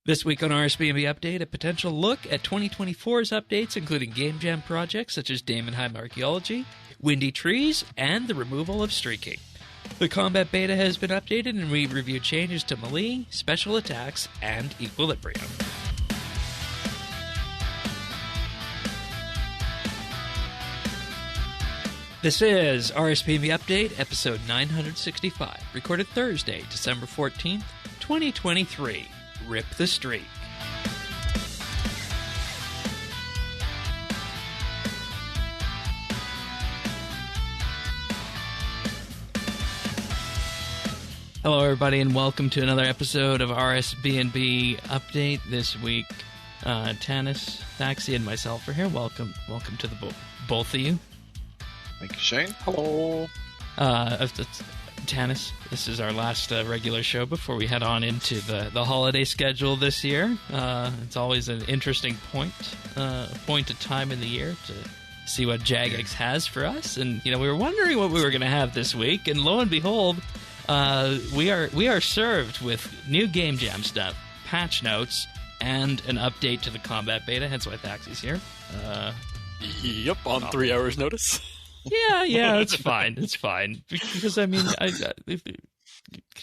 This week on RSBANDB Update, a potential look at 2024's updates, including GameJam projects such as Daemonheim Archaeology, Windy Trees, and the removal of streaking. The combat beta has been updated, and we review changes to melee, special attacks, and equilibrium. This is RSBANDB Update, episode 965, recorded Thursday, December 14th, 2023. Rip the streak. Hello, everybody, and welcome to another episode of RSBANDB Update. This week, Tanis, Thaxi, and myself are here. Welcome to the both of you. Thank you, Shane. Hello. Tanis, this is our last regular show before we head on into the holiday schedule this year. It's always an interesting point of time in the year to see what Jagex has for us. And, we were wondering what we were going to have this week, and lo and behold, we are served with new GameJam stuff, patch notes, and an update to the combat beta, hence why Thaxi's here. Yep, on 3 hours notice. Yeah, it's fine. It's fine. Because,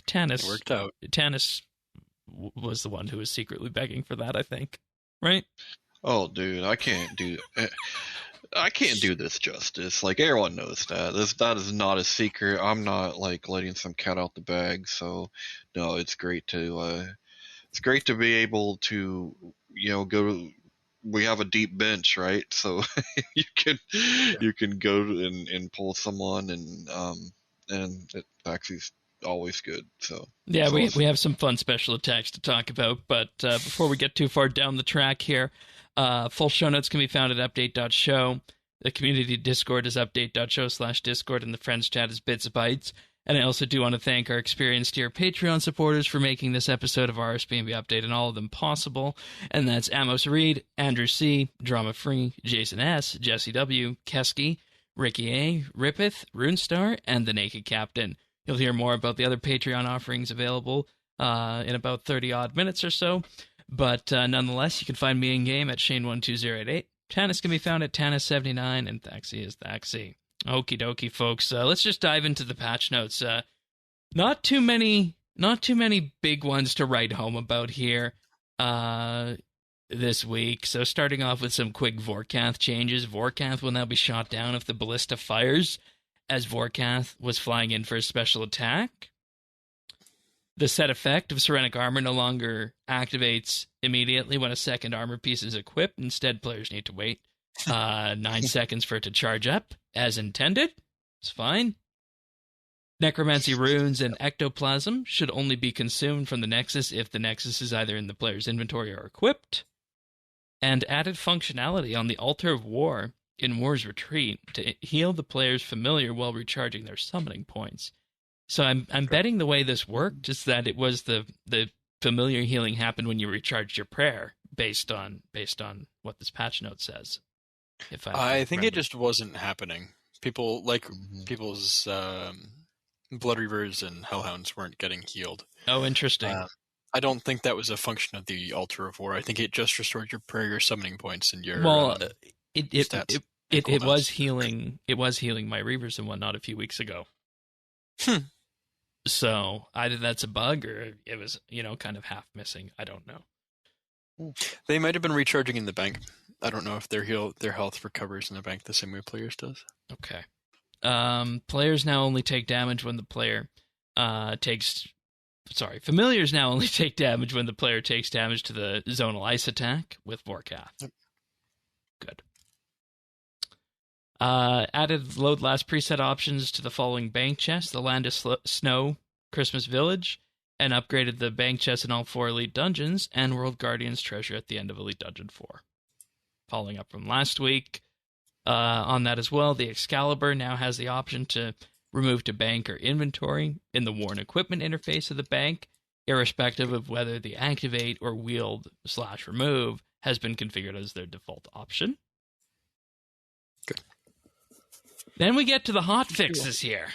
Tanis... It worked out. Tanis was the one who was secretly begging for that, I think. Right? Oh, dude, I can't do this justice. Like, everyone knows that. That is not a secret. I'm not, letting some cat out the bag. So, no, it's great to be able to, go... We have a deep bench, right? So you can go and pull someone, and it actually always good. So yeah, we have some fun special attacks to talk about. But before we get too far down the track here, full show notes can be found at update.show. The community Discord is update.show/Discord, and the friends chat is BitsBytes. And I also do want to thank our experienced tier Patreon supporters for making this episode of RSBANDB Update and all of them possible. And that's Amos Reed, Andrew C., Drama Free, Jason S., Jesse W., Kesky, Ricky A., Rippeth, Runestar, and The Naked Captain. You'll hear more about the other Patreon offerings available in about 30-odd minutes or so. But nonetheless, you can find me in-game at Shane12088. Tanis can be found at Tanis79, and Thaxi is Thaxi. Okie dokie, folks. Let's just dive into the patch notes. Not too many big ones to write home about here this week. So starting off with some quick Vorkath changes. Vorkath will now be shot down if the ballista fires, as Vorkath was flying in for a special attack. The set effect of Serenic Armor no longer activates immediately when a second armor piece is equipped. Instead, players need to wait 9 seconds for it to charge up, as intended. It's fine. Necromancy runes and ectoplasm should only be consumed from the Nexus if the Nexus is either in the player's inventory or equipped. And added functionality on the Altar of War in War's Retreat to heal the player's familiar while recharging their summoning points. So I'm betting the way this worked is that it was the familiar healing happened when you recharged your prayer, based on what this patch note says. I think it just wasn't happening. People's Blood Reavers and Hellhounds weren't getting healed. Oh, interesting. I don't think that was a function of the Altar of War. I think it just restored your prayer, your summoning points, and your stats. It was healing. It was healing my Reavers and whatnot a few weeks ago. So either that's a bug or it was kind of half missing. I don't know. They might have been recharging in the bank. I don't know if their health recovers in the bank the same way players does. Okay. Players now only take damage when the player familiars now only take damage when the player takes damage to the zonal ice attack with Vorkath. Yep. Good. Added load last preset options to the following bank chests: the Land of Snow, Christmas Village, and upgraded the bank chest in all 4 Elite Dungeons, and World Guardian's treasure at the end of Elite Dungeon 4. Following up from last week, on that as well, the Excalibur now has the option to remove to bank or inventory in the worn equipment interface of the bank, irrespective of whether the activate or wield/remove has been configured as their default option. Good. Then we get to the hot fixes here.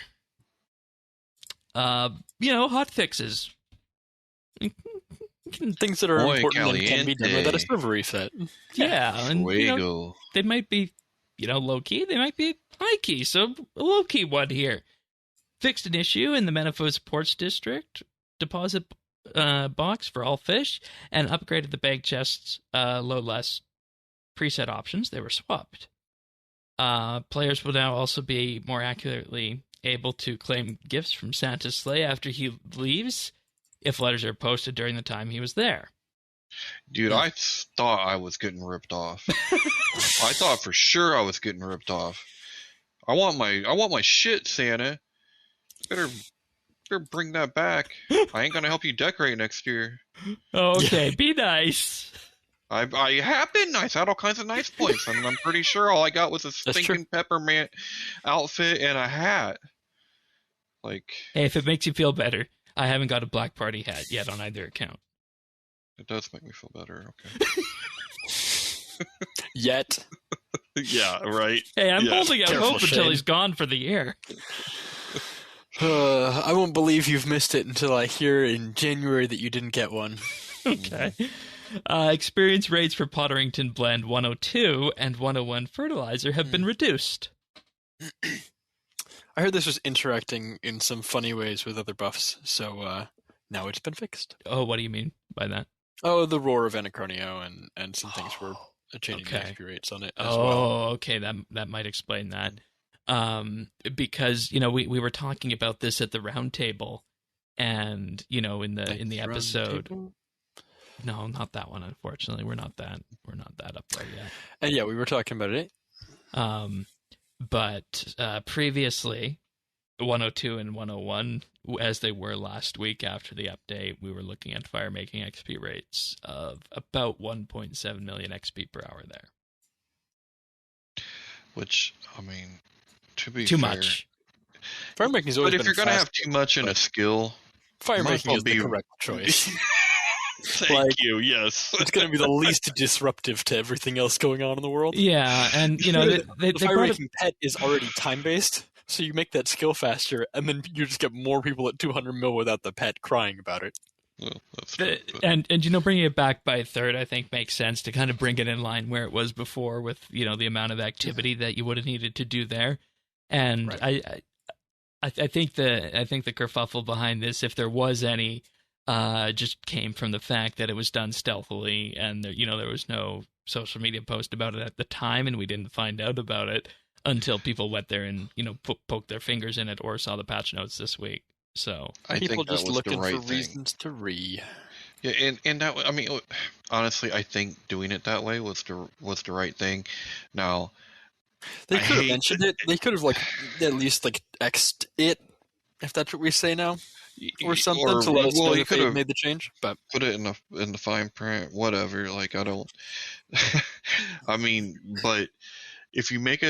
Hot fixes. Things that are Muy important and can be done without a server reset. Yeah, and they might be, low key. They might be high key. So a low key one here. Fixed an issue in the Menifos Ports District deposit box for all fish, and upgraded the bank chest's load less preset options. They were swapped. Players will now also be more accurately able to claim gifts from Santa's sleigh after he leaves, if letters are posted during the time he was there. Dude, I thought I was getting ripped off. I thought for sure I was getting ripped off. I want my shit, Santa. Better bring that back. I ain't gonna help you decorate next year. Okay, be nice. I have been nice. I had all kinds of nice points, and I'm pretty sure all I got was a stinking peppermint outfit and a hat. Like, hey, if it makes you feel better, I haven't got a Black Party hat yet on either account. It does make me feel better. Okay. Yet. Yeah. Right. Hey, I'm holding out hope Shane. until he's gone for the year. I won't believe you've missed it until I hear in January that you didn't get one. Okay. Experience rates for Potterington Blend 102 and 101 fertilizer have been reduced. I heard this was interacting in some funny ways with other buffs, so now it's been fixed. Oh, what do you mean by that? Oh, the Roar of Anachronio and some things were changing the XP rates on it as well. Oh, okay, that might explain that. Because we were talking about this at the round table, and in the episode. No, not that one. Unfortunately, we're not that up there yet. And yeah, we were talking about it. But previously, 102 and 101, as they were last week after the update, we were looking at fire making XP rates of about 1.7 million XP per hour there. Which, I mean, to be too fair, much. Fire making is always but if you're gonna have too much in a skill, fire making is the correct choice. Thank you. Yes, it's going to be the least disruptive to everything else going on in the world. Yeah, and the fire making pet is already time based, so you make that skill faster, and then you just get more people at 200 mil without the pet crying about it. Well, that's true, and bringing it back by a third, I think, makes sense to kind of bring it in line where it was before, with the amount of activity that you would have needed to do there. And right. I think the kerfuffle behind this, if there was any, just came from the fact that it was done stealthily, and there was no social media post about it at the time, and we didn't find out about it until people went there and poked their fingers in it or saw the patch notes this week. So people think just looking right for thing. reasons to re. Yeah, and that, I mean, honestly, I think doing it that way was the right thing. Now, they could have mentioned it. They could have at least X'd it, if that's what we say now, or something to let us know if they made the change. But put it in the fine print, whatever. Like, I don't. I mean, but if you make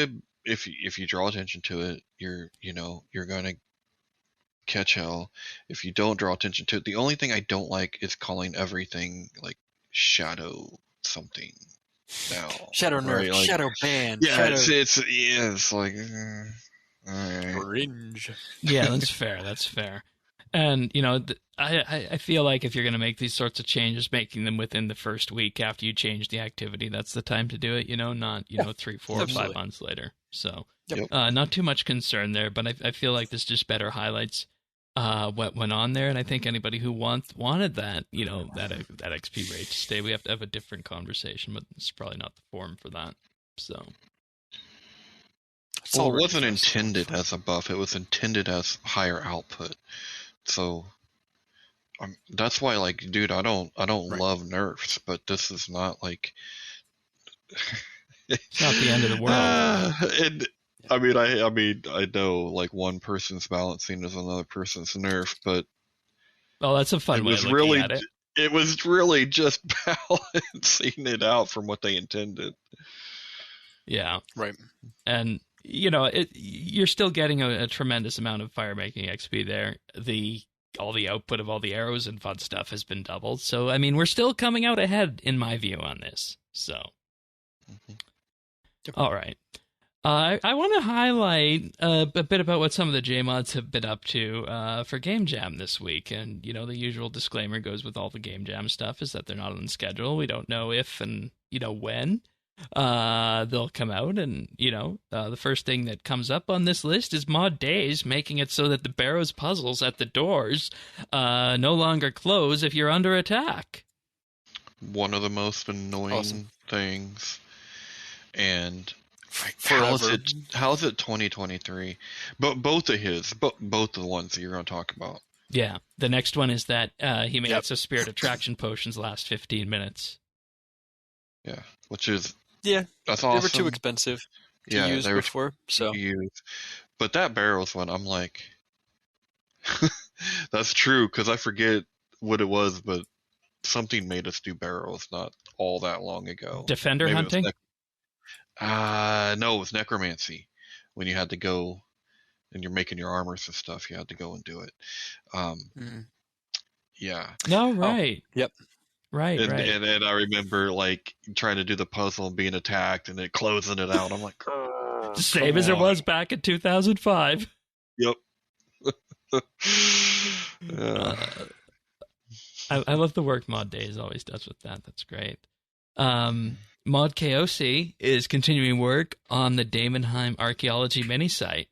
if you draw attention to it, you're gonna catch hell. If you don't draw attention to it, the only thing I don't like is calling everything like shadow something now. Shadow nerf, shadow ban. Yeah, shadow... it's like cringe. Yeah, that's fair. That's fair. And I feel like if you're going to make these sorts of changes, making them within the first week after you change the activity, that's the time to do it. Not 3, 4, or 5 months later. So not too much concern there, but I feel like this just better highlights what went on there, and I think anybody who wanted that that XP rate to stay, we have to have a different conversation, but it's probably not the forum for that. So, well, it wasn't intended as a buff; it was intended as higher output. So, that's why, dude, I don't love nerfs, but this is not like it's not the end of the world. And I mean, I know one person's balancing is another person's nerf, but that's a fun way of looking at it. It was really just balancing it out from what they intended. Yeah, right. And you're still getting a tremendous amount of fire making XP there. All the output of all the arrows and fun stuff has been doubled. So I mean, we're still coming out ahead in my view on this. So, all right. I want to highlight a bit about what some of the JMods have been up to for GameJam this week. And, the usual disclaimer goes with all the GameJam stuff is that they're not on the schedule. We don't know if and, when they'll come out. And, the first thing that comes up on this list is Mod Days, making it so that the Barrows puzzles at the doors no longer close if you're under attack. One of the most annoying things. And... How's it 2023? But both of the ones that you're going to talk about. Yeah, the next one is that he makes a spirit attraction potions last 15 minutes. Yeah, which is that's awesome. They were too expensive to use before, so. But that Barrows one, I'm like, that's true because I forget what it was, but something made us do Barrows not all that long ago. Defender hunting. No, it was necromancy. When you had to go and you're making your armors and stuff, you had to go and do it. Yeah. No, right. Oh, yep. Right, right. And I remember trying to do the puzzle and being attacked and then closing it out. I'm like, same as it was back in 2005. Yep. I love the work Mod Days always does with that. That's great. Mod KOC is continuing work on the Daemonheim Archaeology mini site.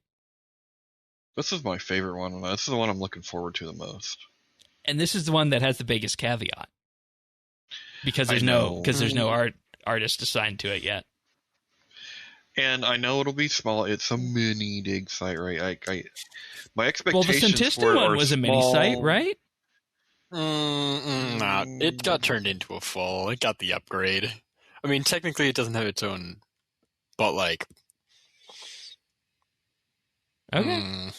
This is my favorite one. This is the one I'm looking forward to the most. And this is the one that has the biggest caveat. Because there's no artist assigned to it yet. And I know it'll be small. It's a mini dig site, right? My expectations Well, the Centista one was a mini site, right? Nah, it got turned into a full. It got the upgrade. I mean, technically it doesn't have its own, but Okay.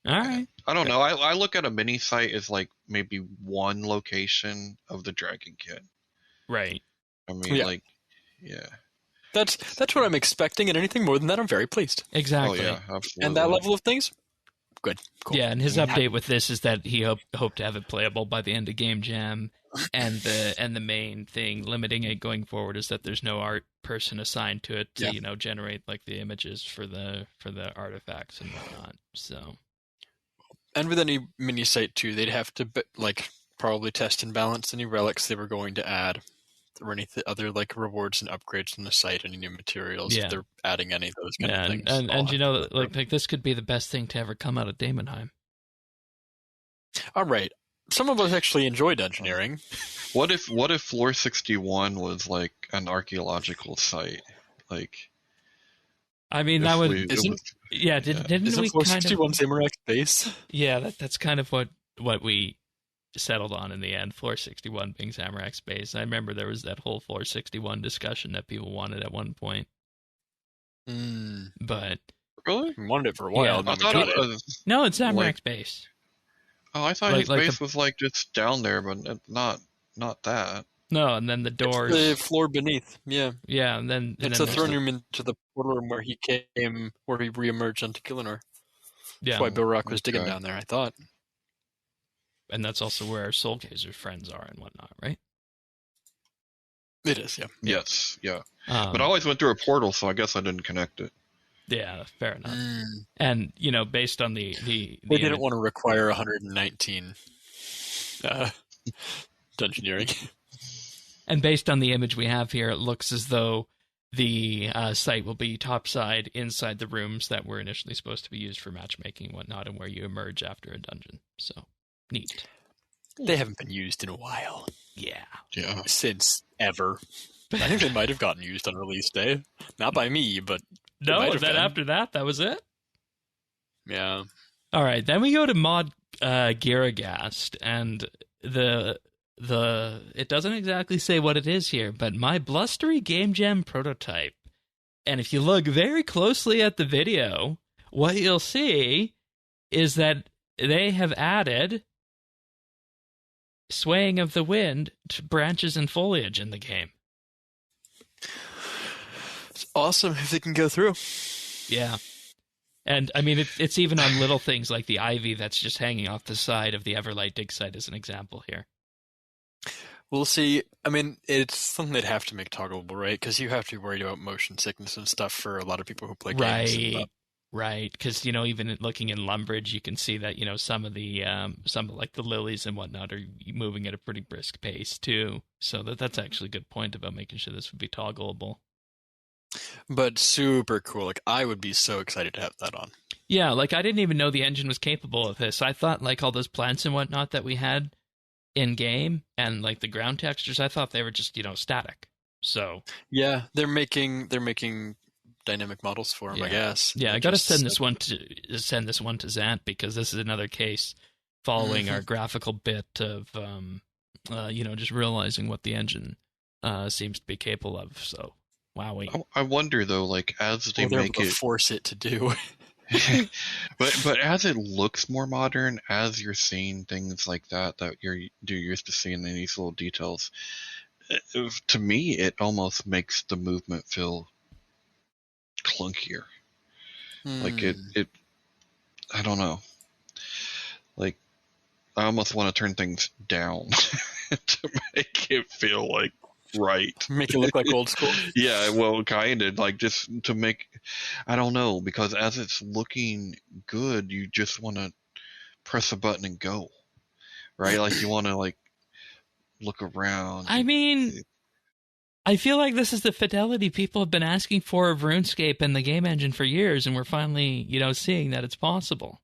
All right. I don't know. I look at a mini site as maybe one location of the Dragon Kit. Right. I mean, That's what I'm expecting, and anything more than that, I'm very pleased. Exactly. Oh, yeah, absolutely. And that level of things, good. Cool. Yeah, and his update with this is that he hoped to have it playable by the end of Game Jam, and the main thing limiting it going forward is that there's no art person assigned to it to generate the images for the artifacts and whatnot. So, and with any mini site too, they'd have to probably test and balance any relics they were going to add, or any other rewards and upgrades on the site, any new materials if they're adding any of those kind of things. And this could be the best thing to ever come out of Daemonheim. All right. Some of us actually enjoy dungeoneering. What if Floor 61 was an archaeological site? I mean, that would didn't isn't we Floor kind 61 Zamorak's base? Yeah, that's kind of what we settled on in the end. Floor 61 being Zamorak's base. I remember there was that whole Floor 61 discussion that people wanted at one point. But really, we wanted it for a while. I thought it was no, it's Zamorak's base. Oh, I thought his base was just down there, but not that. No, and then the doors. It's the floor beneath. Yeah. Yeah, and then it's a throne room into the portal room where he reemerged onto Gillinor. Yeah. That's why Bill Rock was digging down there, I thought. And that's also where our Soul Gazer friends are and whatnot, right? It is, yeah. Yes, yeah. But I always went through a portal, so I guess I didn't connect it. Yeah, fair enough. And, based on the they didn't want to require 119 dungeoneering. And based on the image we have here, it looks as though the site will be topside inside the rooms that were initially supposed to be used for matchmaking and whatnot, and where you emerge after a dungeon. So, neat. They haven't been used in a while. Yeah. Since ever. I think they might have gotten used on release day. Not by me, but... No, then after that was it? Yeah. All right, then we go to Mod Giragast, and it doesn't exactly say what it is here, but my blustery Game Jam prototype. And if you look very closely at the video, what you'll see is that they have added swaying of the wind to branches and foliage in the game. It's awesome if they can go through. Yeah. And, I mean, it's even on little things like the ivy that's just hanging off the side of the Everlight dig site as an example here. We'll see. I mean, it's something they'd have to make toggleable, right? Because you have to be worried about motion sickness and stuff for a lot of people who play games. Right. Because, even looking in Lumbridge, you can see that, some of like the lilies and whatnot are moving at a pretty brisk pace too. So that's actually a good point about making sure this would be toggleable. But super cool. Like, I would be so excited to have that on. Yeah, like I didn't even know the engine was capable of this. I thought like all those plants and whatnot that we had in game and like the ground textures, I thought they were just, static. So yeah, they're making dynamic models for them, I guess. Yeah, I got to send this one to Zant, because this is another case following our graphical bit of just realizing what the engine seems to be capable of. So wowie. I wonder though, like as they make it, force it to do. but as it looks more modern, as you're seeing things like that you're used to seeing in these little details, to me it almost makes the movement feel clunkier. Like it I don't know, like I almost want to turn things down to make it feel like right. Make it look like old school. Yeah, well, kind of like just to make, I don't know, because as it's looking good, you just want to press a button and go, right? Like you want to like look around. I mean, I feel like this is the fidelity people have been asking for of RuneScape and the game engine for years, and we're finally, seeing that it's possible.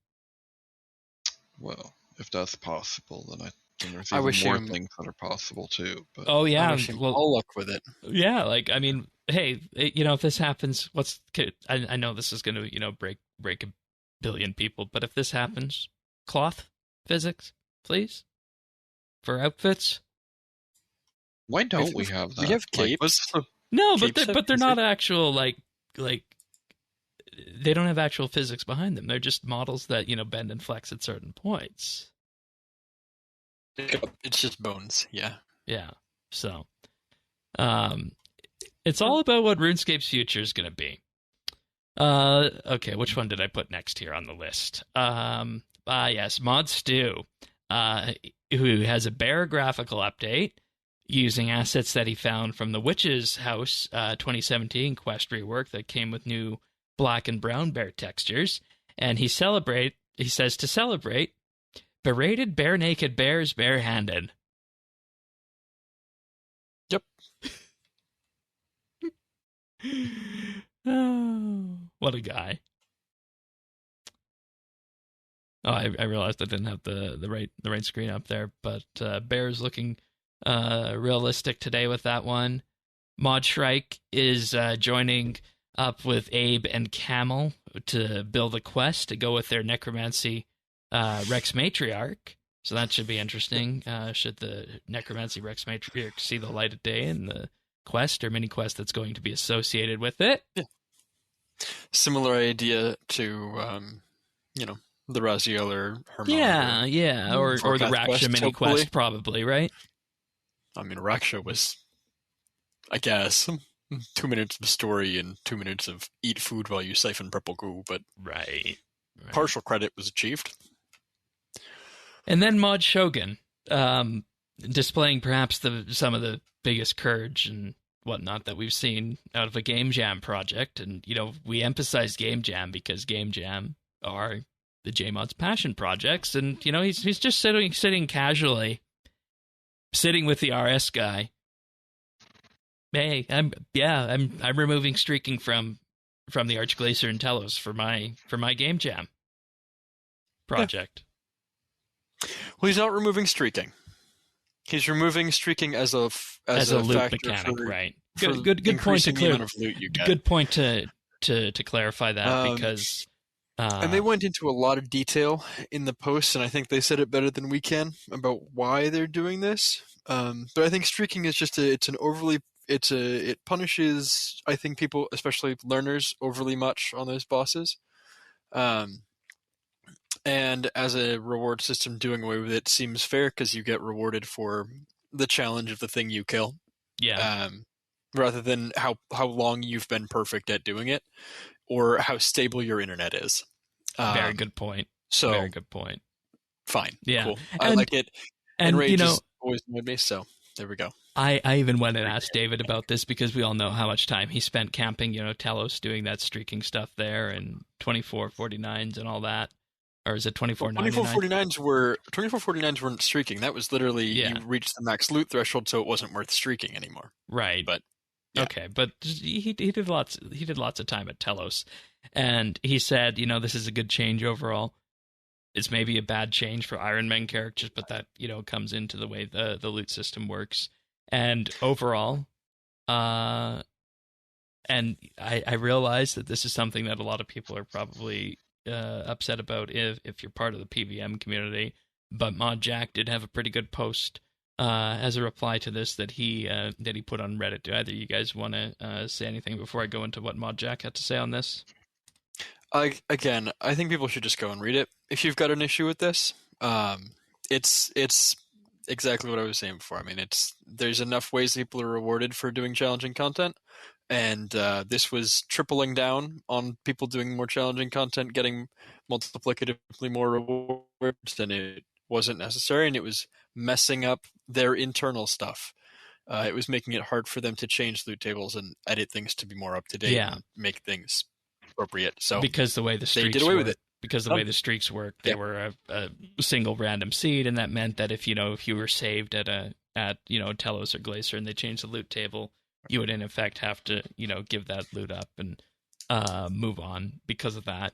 Well, if that's possible, then there's even more things that are possible too. But oh yeah, all luck with it. Yeah, like I mean, hey, if this happens, I know this is going to break a billion people, but if this happens, cloth physics, please, for outfits. Why don't we have that? We have capes. No, but they're not actual like they don't have actual physics behind them. They're just models that bend and flex at certain points. It's just bones, yeah. Yeah. So, it's all about what RuneScape's future is going to be. Okay, which one did I put next here on the list? Yes, Mod Stu, who has a bare graphical update using assets that he found from the Witch's House 2017 quest rework that came with new black and brown bear textures, and he says to celebrate, berated bare-naked bears barehanded. Yep. Oh, what a guy. Oh, I realized I didn't have the right screen up there, but Bear's looking realistic today with that one. Mod Shrike is joining up with Abe and Camel to build a quest to go with their necromancy Rex Matriarch. So that should be interesting. Should the necromancy Rex Matriarch see the light of day in the quest or mini quest that's going to be associated with it? Yeah. Similar idea to the Raziel or Herman. Yeah, or the Raksha mini quest, probably, right? I mean, Raksha was, I guess, 2 minutes of story and 2 minutes of eat food while you siphon purple goo, but right. Partial credit was achieved. And then Mod Shogun, displaying perhaps some of the biggest courage and whatnot that we've seen out of a GameJam project. And, we emphasize GameJam because GameJam are the JMod's passion projects. And, he's just sitting casually, sitting with the RS guy. Hey, I'm removing streaking from the Archglacier and Telos for my GameJam project. Yeah. Well, he's not removing streaking. He's removing streaking as a loot mechanic, right? Good point to clear. Good point to clarify that because. And they went into a lot of detail in the post, and I think they said it better than we can about why they're doing this. But I think streaking is just it punishes, I think, people, especially learners, overly much on those bosses. And as a reward system, doing away with it seems fair because you get rewarded for the challenge of the thing you kill. Yeah. Rather than how long you've been perfect at doing it or how stable your internet is. Very good point. Very good point. Fine. Yeah. Cool. I like it. And Rage has always annoyed me, so. there we go. I even went and asked David about this because we all know how much time he spent camping, Telos, doing that streaking stuff there, and 2449s and all that. Or is it 2499? 2449s weren't streaking. That was literally you reached the max loot threshold, so it wasn't worth streaking anymore. Right. But okay, but he did lots of time at Telos, and he said, this is a good change overall. It's maybe a bad change for Iron Man characters, but that comes into the way the loot system works. And overall, and I realize that this is something that a lot of people are probably upset about if you're part of the PVM community. But Mod Jack did have a pretty good post as a reply to this that he put on Reddit. Do either of you guys want to say anything before I go into what Mod Jack had to say on this? I think people should just go and read it. If you've got an issue with this, it's exactly what I was saying before. I mean, there's enough ways people are rewarded for doing challenging content, and this was tripling down on people doing more challenging content, getting multiplicatively more rewards than it wasn't necessary, and it was messing up their internal stuff. It was making it hard for them to change loot tables and edit things to be more up to date and make things appropriate. So because the way the streaks they did away with it. Because the way the streaks work, they were a single random seed, and that meant that if you were saved at Telos or Glacier and they changed the loot table, you would in effect have to give that loot up and move on because of that.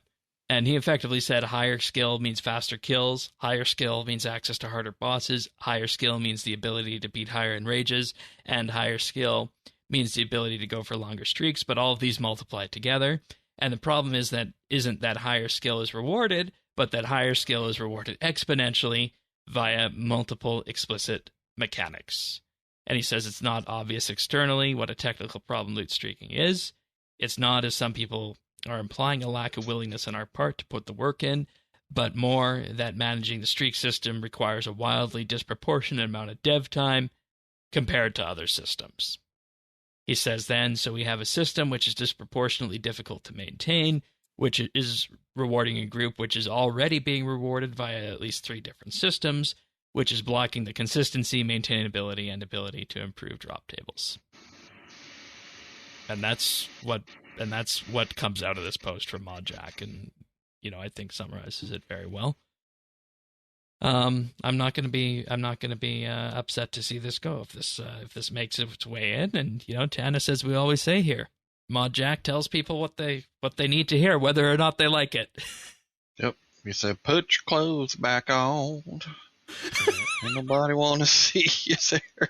And he effectively said higher skill means faster kills, higher skill means access to harder bosses, higher skill means the ability to beat higher in rages, and higher skill means the ability to go for longer streaks, but all of these multiply together. And the problem is that isn't that higher skill is rewarded, but that higher skill is rewarded exponentially via multiple explicit mechanics. And he says it's not obvious externally what a technical problem loot streaking is. It's not, as some people are implying, a lack of willingness on our part to put the work in, but more that managing the streak system requires a wildly disproportionate amount of dev time compared to other systems. He says then, so we have a system which is disproportionately difficult to maintain, which is rewarding a group which is already being rewarded via at least 3 different systems, which is blocking the consistency, maintainability, and ability to improve drop tables. And that's what comes out of this post from Mod Jack, and I think summarizes it very well. I'm not going to be upset to see this go if this makes its way in. And Tana says we always say here, Mod Jack tells people what they need to hear, whether or not they like it. Yep, he said put your clothes back on. Ain't nobody want to see you there.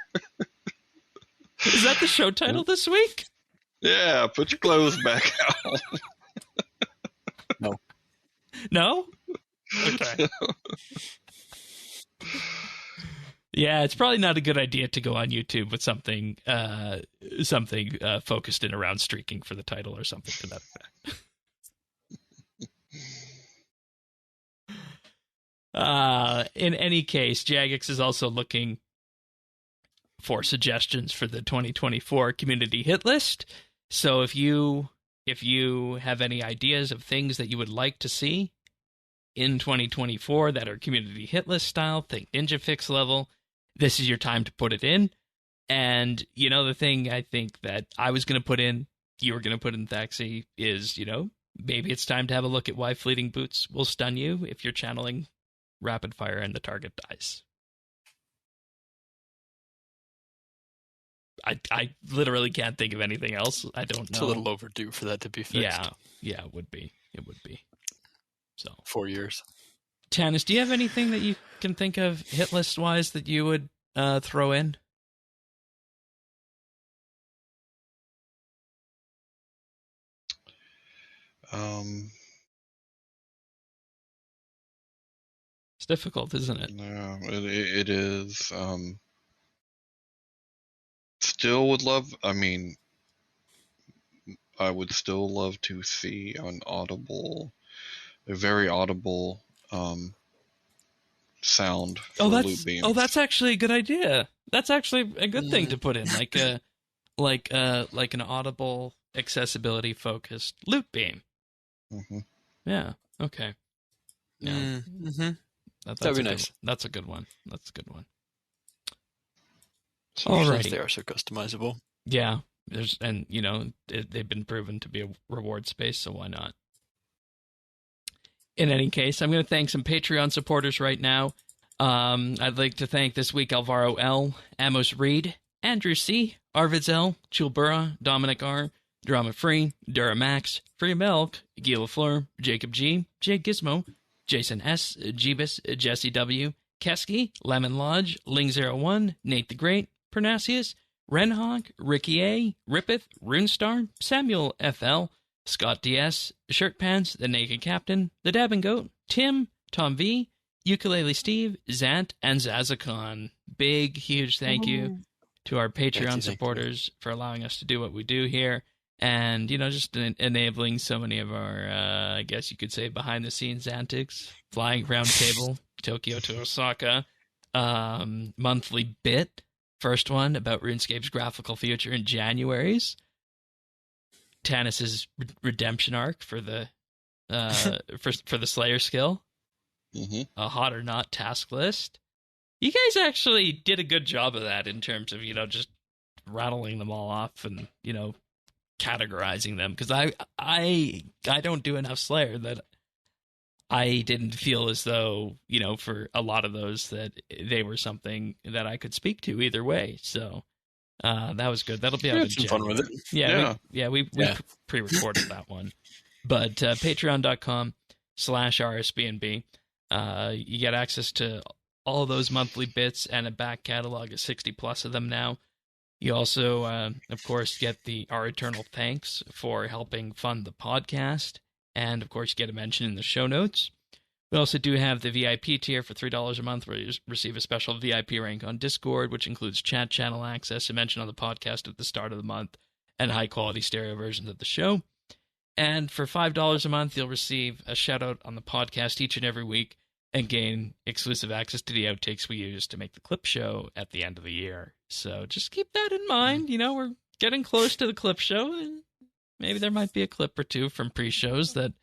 Is that the show title this week? Yeah, put your clothes back on. No. Okay. Yeah, it's probably not a good idea to go on YouTube with something focused in around streaking for the title or something to that effect. In any case, Jagex is also looking for suggestions for the 2024 community hit list. So if you have any ideas of things that you would like to see in 2024 that are community hit list style, think Ninja Fix level, this is your time to put it in. And, the thing I think that I was going to put in, you were going to put in, Thaxi, is, maybe it's time to have a look at why fleeting boots will stun you if you're channeling rapid fire and the target dies. I literally can't think of anything else. I don't know. It's a little overdue for that to be fixed. Yeah, it would be. So 4 years. Tanis, do you have anything that you can think of hit list wise that you would throw in? It's difficult, isn't it? No, it is. Still would love. I mean, I would still love to see a very audible sound for loot beams. Oh, that's actually a good idea. That's actually a good thing to put in, like an audible, accessibility focused loot beam. Mm-hmm. Yeah. Okay. Yeah. Mm-hmm. That'd be nice. That's a good one. Alrighty. Since they are so customizable. Yeah, they've been proven to be a reward space, so why not? In any case, I'm going to thank some Patreon supporters right now. I'd like to thank this week Alvaro L, Amos Reed, Andrew C, Arvids L, Chulbura, Dominic R, Drama Free, Duramax, Free Milk, Gila Fleur, Jacob G, Jay Gizmo, Jason S, Jeebus, Jesse W, Kesky, Lemon Lodge, Ling01, Nate the Great, Pernasius, Renhawk, Ricky A, Rippeth, Runestar, Samuel FL, Scott DS, Shirt Pants, The Naked Captain, The Dabbing Goat, Tim, Tom V, Ukulele Steve, Zant, and Zazakon. Big, huge thank you to our Patreon supporters for allowing us to do what we do here. And, just enabling so many of our, I guess you could say, behind-the-scenes antics. Flying round table, Tokyo to Osaka, monthly bit. First one about RuneScape's graphical future in January's. Tannis's redemption arc for the for the Slayer skill. Mm-hmm. A hot or not task list. You guys actually did a good job of that in terms of, just rattling them all off and, categorizing them. Because I don't do enough Slayer that I didn't feel as though, for a lot of those that they were something that I could speak to either way. So that was good. That'll be out in January. Fun with it. We pre-recorded that one. But patreon.com/RSBANB. You get access to all of those monthly bits and a back catalog of 60 plus of them now. You also, of course, get our eternal thanks for helping fund the podcast. And, of course, you get a mention in the show notes. We also do have the VIP tier for $3 a month, where you receive a special VIP rank on Discord, which includes chat channel access, a mention on the podcast at the start of the month, and high-quality stereo versions of the show. And for $5 a month, you'll receive a shout-out on the podcast each and every week and gain exclusive access to the outtakes we use to make the clip show at the end of the year. So just keep that in mind. We're getting close to the clip show, and maybe there might be a clip or two from pre-shows that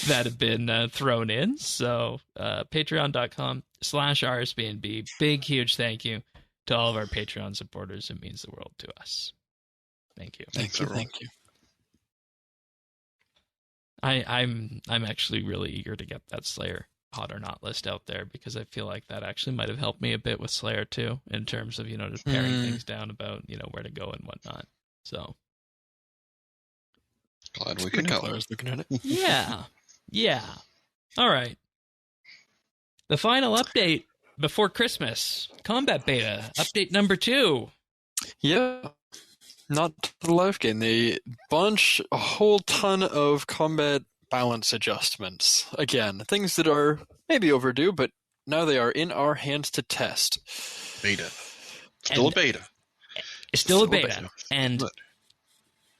have been thrown in. So patreon.com/RSBNB. Big, huge thank you to all of our Patreon supporters. It means the world to us. Thank you. Thank you. I'm actually really eager to get that Slayer hot or not list out there, because I feel like that actually might have helped me a bit with Slayer too, in terms of, just paring things down about, where to go and whatnot. So glad we could help. I was looking at it. Yeah. All right. The final update before Christmas. Combat Beta. Update number 2. Yeah. Not the live game. They a whole ton of combat balance adjustments. Again, things that are maybe overdue, but now they are in our hands to test. Beta. Still a beta. Still a beta. And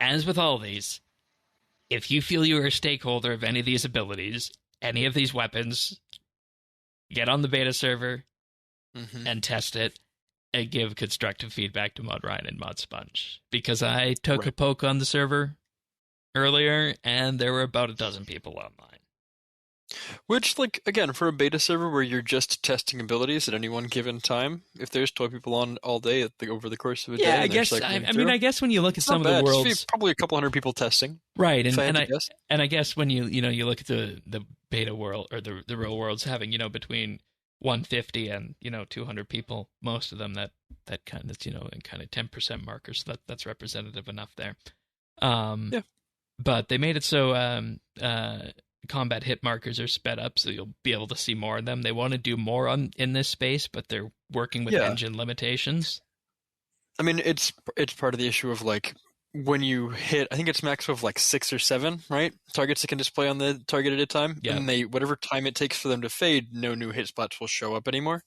as with all these, if you feel you are a stakeholder of any of these abilities, any of these weapons, get on the beta server and test it and give constructive feedback to Mod Ryan and Mod Sponge. Because I took a poke on the server earlier, and there were about a dozen people online. Which, again, for a beta server where you're just testing abilities at any one given time, if there's 12 people on all day over the course of a day... Yeah, I guess, I guess when you look at some of the worlds... Probably a couple hundred people testing. Right, and I guess when you look at the beta world, or the real worlds having, between 150 and, 200 people, most of them that kind of, kind of 10% markers, so that's representative enough there. Yeah. But they made it so combat hit markers are sped up, so you'll be able to see more of them. They want to do more in this space, but they're working with engine limitations. I mean, it's part of the issue of when you hit, I think it's max of 6 or 7, right? Targets that can display on the target at a time. Yeah. And whatever time it takes for them to fade, no new hit spots will show up anymore.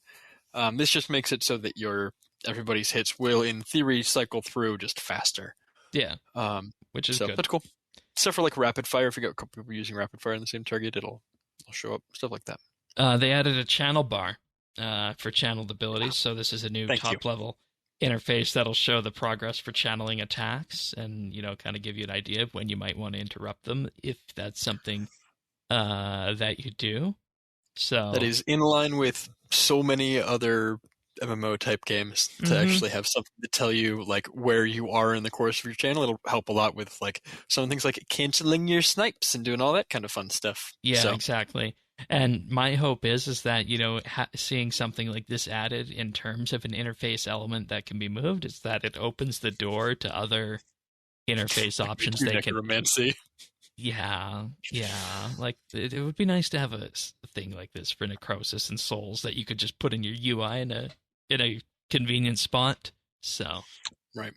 This just makes it so that everybody's hits will, in theory, cycle through just faster. Yeah. Which is good. That's cool. Except for rapid fire, if you got a couple people using rapid fire on the same target, it'll show up, stuff like that. They added a channel bar for channeled abilities, so this is a new top-level interface that'll show the progress for channeling attacks and, kind of give you an idea of when you might want to interrupt them, if that's something that you do. So that is in line with so many other MMO type games to actually have something to tell you like where you are in the course of your channel. It'll help a lot with like some things like canceling your snipes and doing all that kind of fun stuff. Yeah, exactly. And my hope is that, you know, seeing something like this added in terms of an interface element that can be moved is that it opens the door to other interface options they can. Necromancy. Yeah. Like it would be nice to have a thing like this for Necrosis and Souls that you could just put in your UI in a convenient spot. So, right.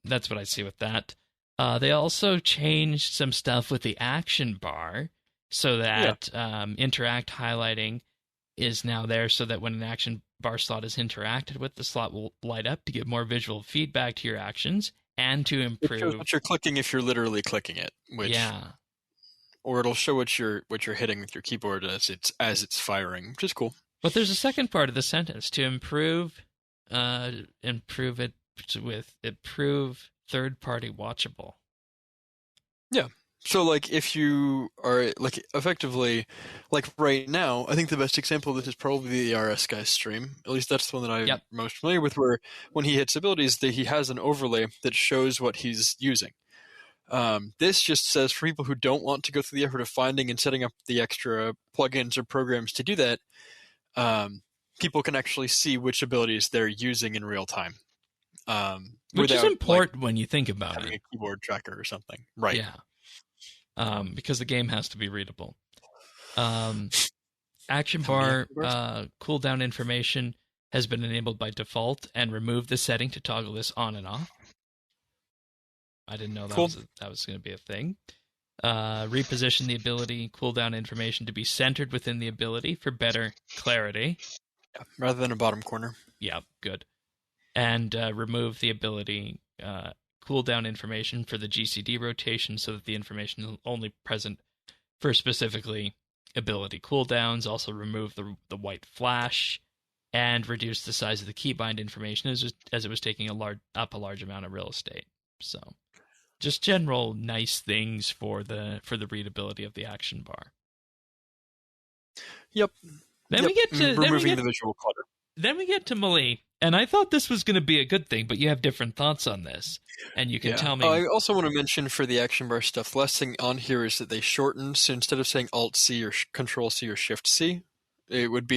That's what I see with that. They also changed some stuff with the action bar so that interact highlighting is now there, so that when an action bar slot is interacted with, the slot will light up to give more visual feedback to your actions and to improve. It shows what you're clicking if you're literally clicking it. Or it'll show what you're hitting with your keyboard as it's firing, which is cool. But there's a second part of the sentence: to improve it with third-party watchable. Yeah. So, like, if you are, like, effectively, like, right now, I think the best example of this is probably the RS guy's stream. At least that's the one that I'm most familiar with, where when he hits abilities, he has an overlay that shows what he's using. This just says for people who don't want to go through the effort of finding and setting up the extra plugins or programs to do that, people can actually see which abilities they're using in real time. Which is important when you think about having it. A keyboard tracker or something. Right. Yeah. Because the game has to be readable. Action bar cooldown information has been enabled by default, and remove the setting to toggle this on and off. I didn't know that was going to be a thing. Reposition the ability cooldown information to be centered within the ability for better clarity. Yeah, rather than a bottom corner. Yeah, good. And remove the ability cooldown information for the GCD rotation, so that the information is only present for specifically ability cooldowns. Also remove the white flash and reduce the size of the keybind information as it was taking a large amount of real estate. So just general nice things for the readability of the action bar. Yep. Then we get to removing the visual clutter. Then we get to Melee, and I thought this was going to be a good thing, but you have different thoughts on this, and you can tell me. I also want to mention for the action bar stuff, the last thing on here is that they shortened, so instead of saying Alt-C or Control-C or Shift-C, it would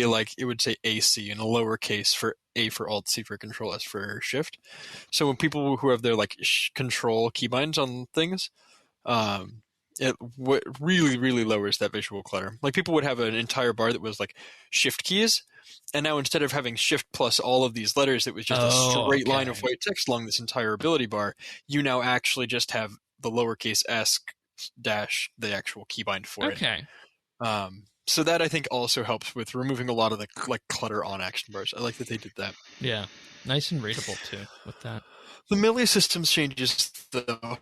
say AC in a lowercase for A for Alt-C for Control-S for Shift. So when people who have their like control keybinds on things, it really, really lowers that visual clutter. Like people would have an entire bar that was like Shift keys, and now instead of having Shift plus all of these letters, it was just a straight line of white text along this entire ability bar. You now actually just have the lowercase s dash the actual keybind for it. So that I think also helps with removing a lot of the like clutter on action bars. I like that they did that. Yeah, nice and readable too with that. The melee systems changes though.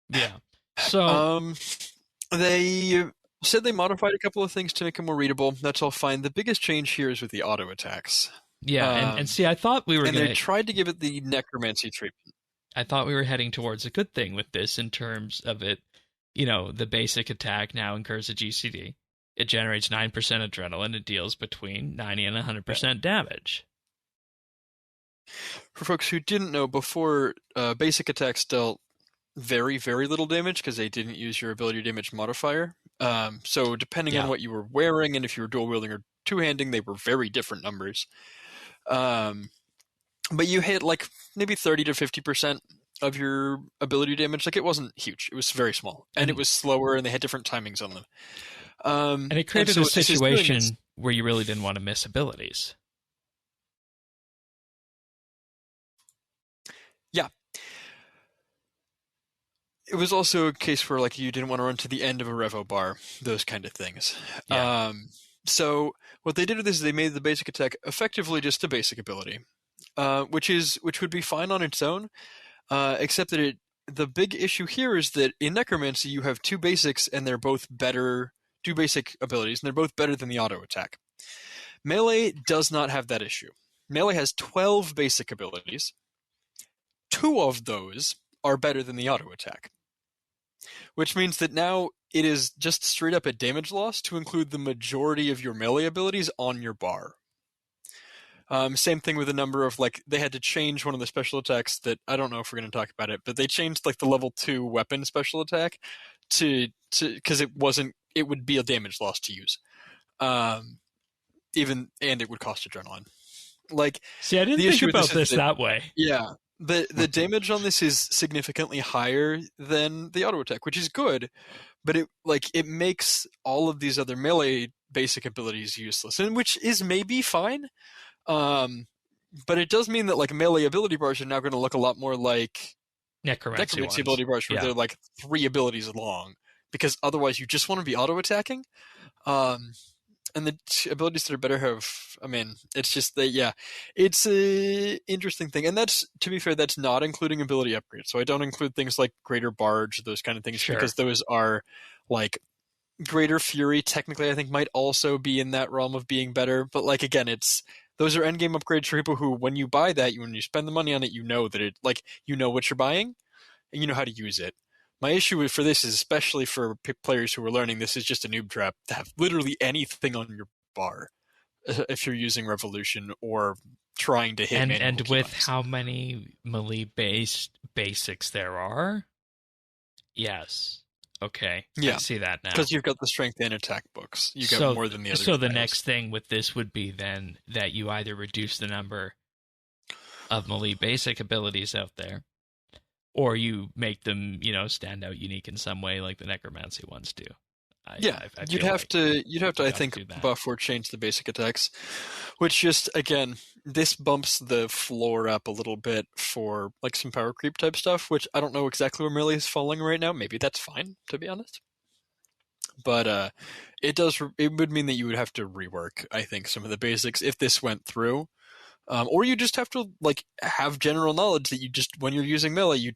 Yeah. So they said they modified a couple of things to make them more readable. That's all fine. The biggest change here is with the auto attacks. Yeah, and see, I thought we were and they tried to give it the necromancy treatment. I thought we were heading towards a good thing with this in terms of it. You know, the basic attack now incurs a GCD. It generates 9% adrenaline. It deals between 90 and 100% damage. For folks who didn't know, before basic attacks dealt very, very little damage because they didn't use your ability damage modifier. So depending on what you were wearing and if you were dual wielding or two-handing, they were very different numbers. But you hit like maybe 30 to 50% of your ability damage. Like it wasn't huge. It was very small. And it was slower and they had different timings on them. And it created a situation where you really didn't want to miss abilities. Yeah. It was also a case where like you didn't want to run to the end of a revo bar, those kind of things. Yeah. So what they did with this is they made the basic attack effectively just a basic ability, which would be fine on its own, except that the big issue here is that in Necromancy you have two basics and they're both better. Two basic abilities, and they're both better than the auto attack. Melee does not have that issue. Melee has 12 basic abilities. 2 of those are better than the auto attack. Which means that now it is just straight up a damage loss to include the majority of your melee abilities on your bar. Same thing with a number of, like, they had to change one of the special attacks that, I don't know if we're going to talk about it, but they changed, like, the level 2 weapon special attack because it would be a damage loss to use. And it would cost adrenaline. Like, see, I didn't think about this that way. Yeah. The damage on this is significantly higher than the auto attack, which is good, but it makes all of these other melee basic abilities useless, and which is maybe fine. But it does mean that, like, melee ability bars are now going to look a lot more like necromancy ability bars, where they're like 3 abilities long, because otherwise you just want to be auto attacking. And the abilities that are better have, I mean, it's just that, it's a interesting thing. And that's, to be fair, that's not including ability upgrades. So I don't include things like Greater Barge, those kind of things, because those are, like, Greater Fury, technically, I think, might also be in that realm of being better. But, like, again, those are endgame upgrades for people who, when you buy that, when you spend the money on it, you know that it, like, you know what you're buying, and you know how to use it. My issue for this is, especially for players who are learning, this is just a noob trap to have literally anything on your bar if you're using Revolution or trying to hit and with how many melee-based basics there are, yes. Okay, I see that now. Because you've got the strength and attack books. You got more than the other. So the next thing with this would be then that you either reduce the number of melee basic abilities out there, or you make them, stand out unique in some way, like the necromancy ones do. You'd have to, I think, buff or change the basic attacks, which just, again, this bumps the floor up a little bit for, like, some power creep type stuff, which I don't know exactly where melee is falling right now. Maybe that's fine, to be honest. But it would mean that you would have to rework, I think, some of the basics if this went through. Or you just have to, like, have general knowledge that you just, when you're using melee, you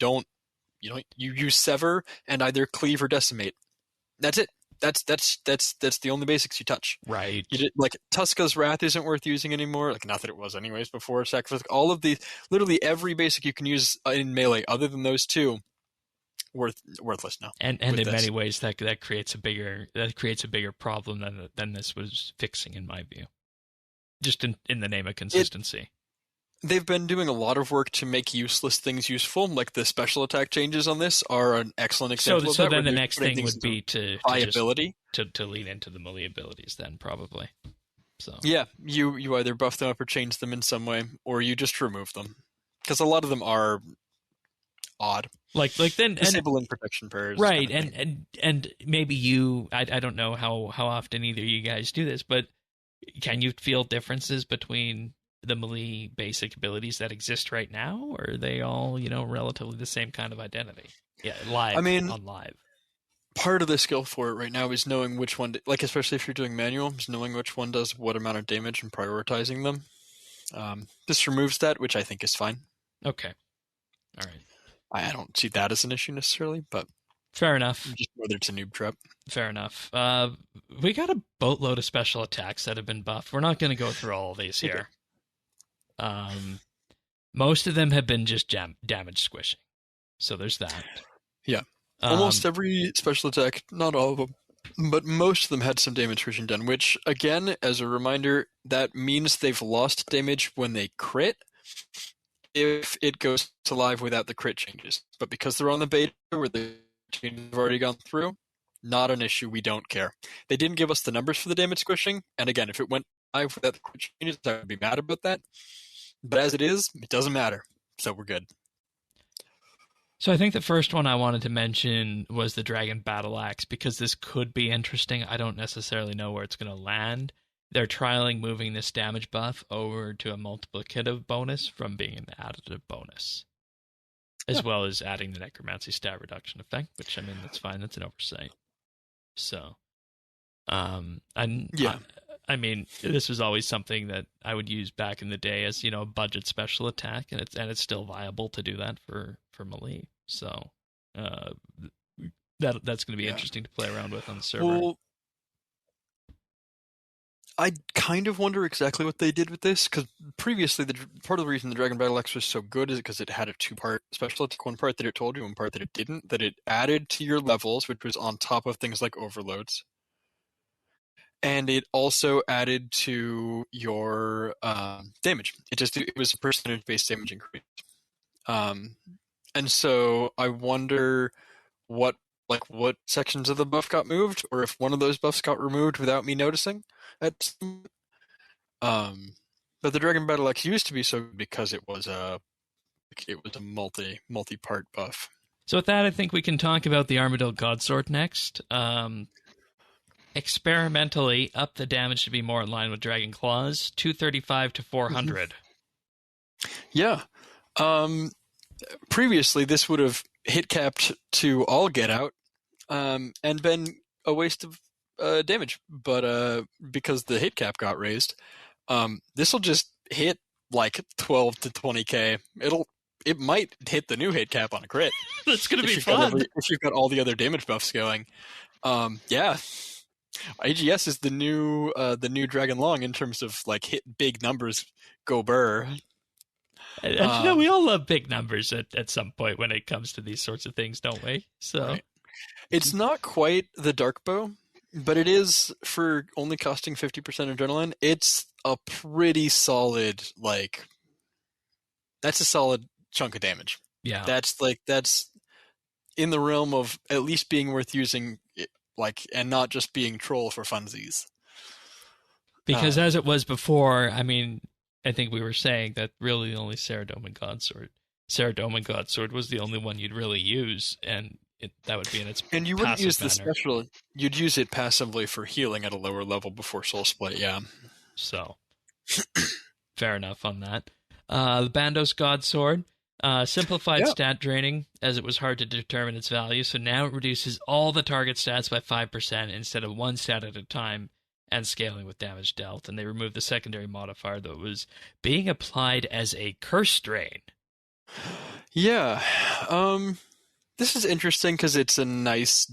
use Sever and either Cleave or Decimate. That's it. That's the only basics you touch. Right. Like, Tuska's Wrath isn't worth using anymore. Like, not that it was anyways before Sacrifice. All of these, literally every basic you can use in melee, other than those two, worthless now. And in many ways, that creates a bigger problem than this was fixing, in my view. Just in the name of consistency. They've been doing a lot of work to make useless things useful. Like, the special attack changes on this are an excellent example of that. So then the next thing would be to lean into the melee abilities then, probably. So yeah, you either buff them up or change them in some way, or you just remove them. Because a lot of them are odd. Like then disabling protection prayers. Right, and maybe I don't know how often either of you guys do this, but can you feel differences between the melee basic abilities that exist right now, or are they all, relatively the same kind of identity? Yeah, on live. Part of the skill for it right now is knowing which one, like, especially if you're doing manual, is knowing which one does what amount of damage and prioritizing them. This removes that, which I think is fine. Okay. All right. I don't see that as an issue necessarily, but fair enough. Just whether it's a noob trap. Fair enough. We got a boatload of special attacks that have been buffed. We're not going to go through all of these here. Most of them have been just damage squishing. So there's that. Yeah. Almost every special attack, not all of them, but most of them had some damage squishing done, which, again, as a reminder, that means they've lost damage when they crit if it goes to live without the crit changes. But because they're on the beta where the changes have already gone through, not an issue, we don't care. They didn't give us the numbers for the damage squishing, and again, if it went live without the crit changes, I would be mad about that. But as it is, it doesn't matter, so we're good. So I think the first one I wanted to mention was the Dragon Battle Axe, because this could be interesting. I don't necessarily know where it's going to land. They're trialing moving this damage buff over to a multiplicative bonus from being an additive bonus, as well as adding the necromancy stat reduction effect, which, I mean, that's fine. That's an oversight. So, I mean, this was always something that I would use back in the day as, a budget special attack, and it's still viable to do that for melee. So, that's going to be interesting to play around with on the server. Well, I kind of wonder exactly what they did with this, because previously, part of the reason the Dragon Battle Axe was so good is because it had a 2-part special attack, one part that it told you, one part that it didn't, that it added to your levels, which was on top of things like overloads. and it also added to your damage. It was a percentage-based damage increase. And so I wonder what sections of the buff got moved, or if one of those buffs got removed without me noticing. But the Dragon Battle Axe used to be so good because it was a multi-part buff. So with that, I think we can talk about the Armadyl Godsword next. Experimentally up the damage to be more in line with Dragon Claws, 235 to 400. Yeah. Previously, this would have hit capped to all get out, and been a waste of damage. But because the hit cap got raised, this will just hit like 12 to 20k. It might hit the new hit cap on a crit. That's gonna be fun if you've got all the other damage buffs going. Yeah. AGS is the new Dragon Long in terms of like hit big numbers, go burr. And, we all love big numbers at some point when it comes to these sorts of things, don't we? So right. It's not quite the Dark Bow, but it is, for only costing 50% adrenaline. It's a pretty solid, that's a solid chunk of damage. Yeah, that's in the realm of at least being worth using, and not just being troll for funsies. Because as it was before, I mean, I think we were saying that really the only Saradomin Godsword was the only one you'd really use, and that would be in its and you wouldn't use manner. The special. You'd use it passively for healing at a lower level before Soul Split. Yeah. So fair enough on that. The Bandos Godsword, simplified stat draining, as it was hard to determine its value. So now it reduces all the target stats by 5% instead of one stat at a time, and scaling with damage dealt. And they removed the secondary modifier that was being applied as a curse drain. Yeah. This is interesting because it's a nice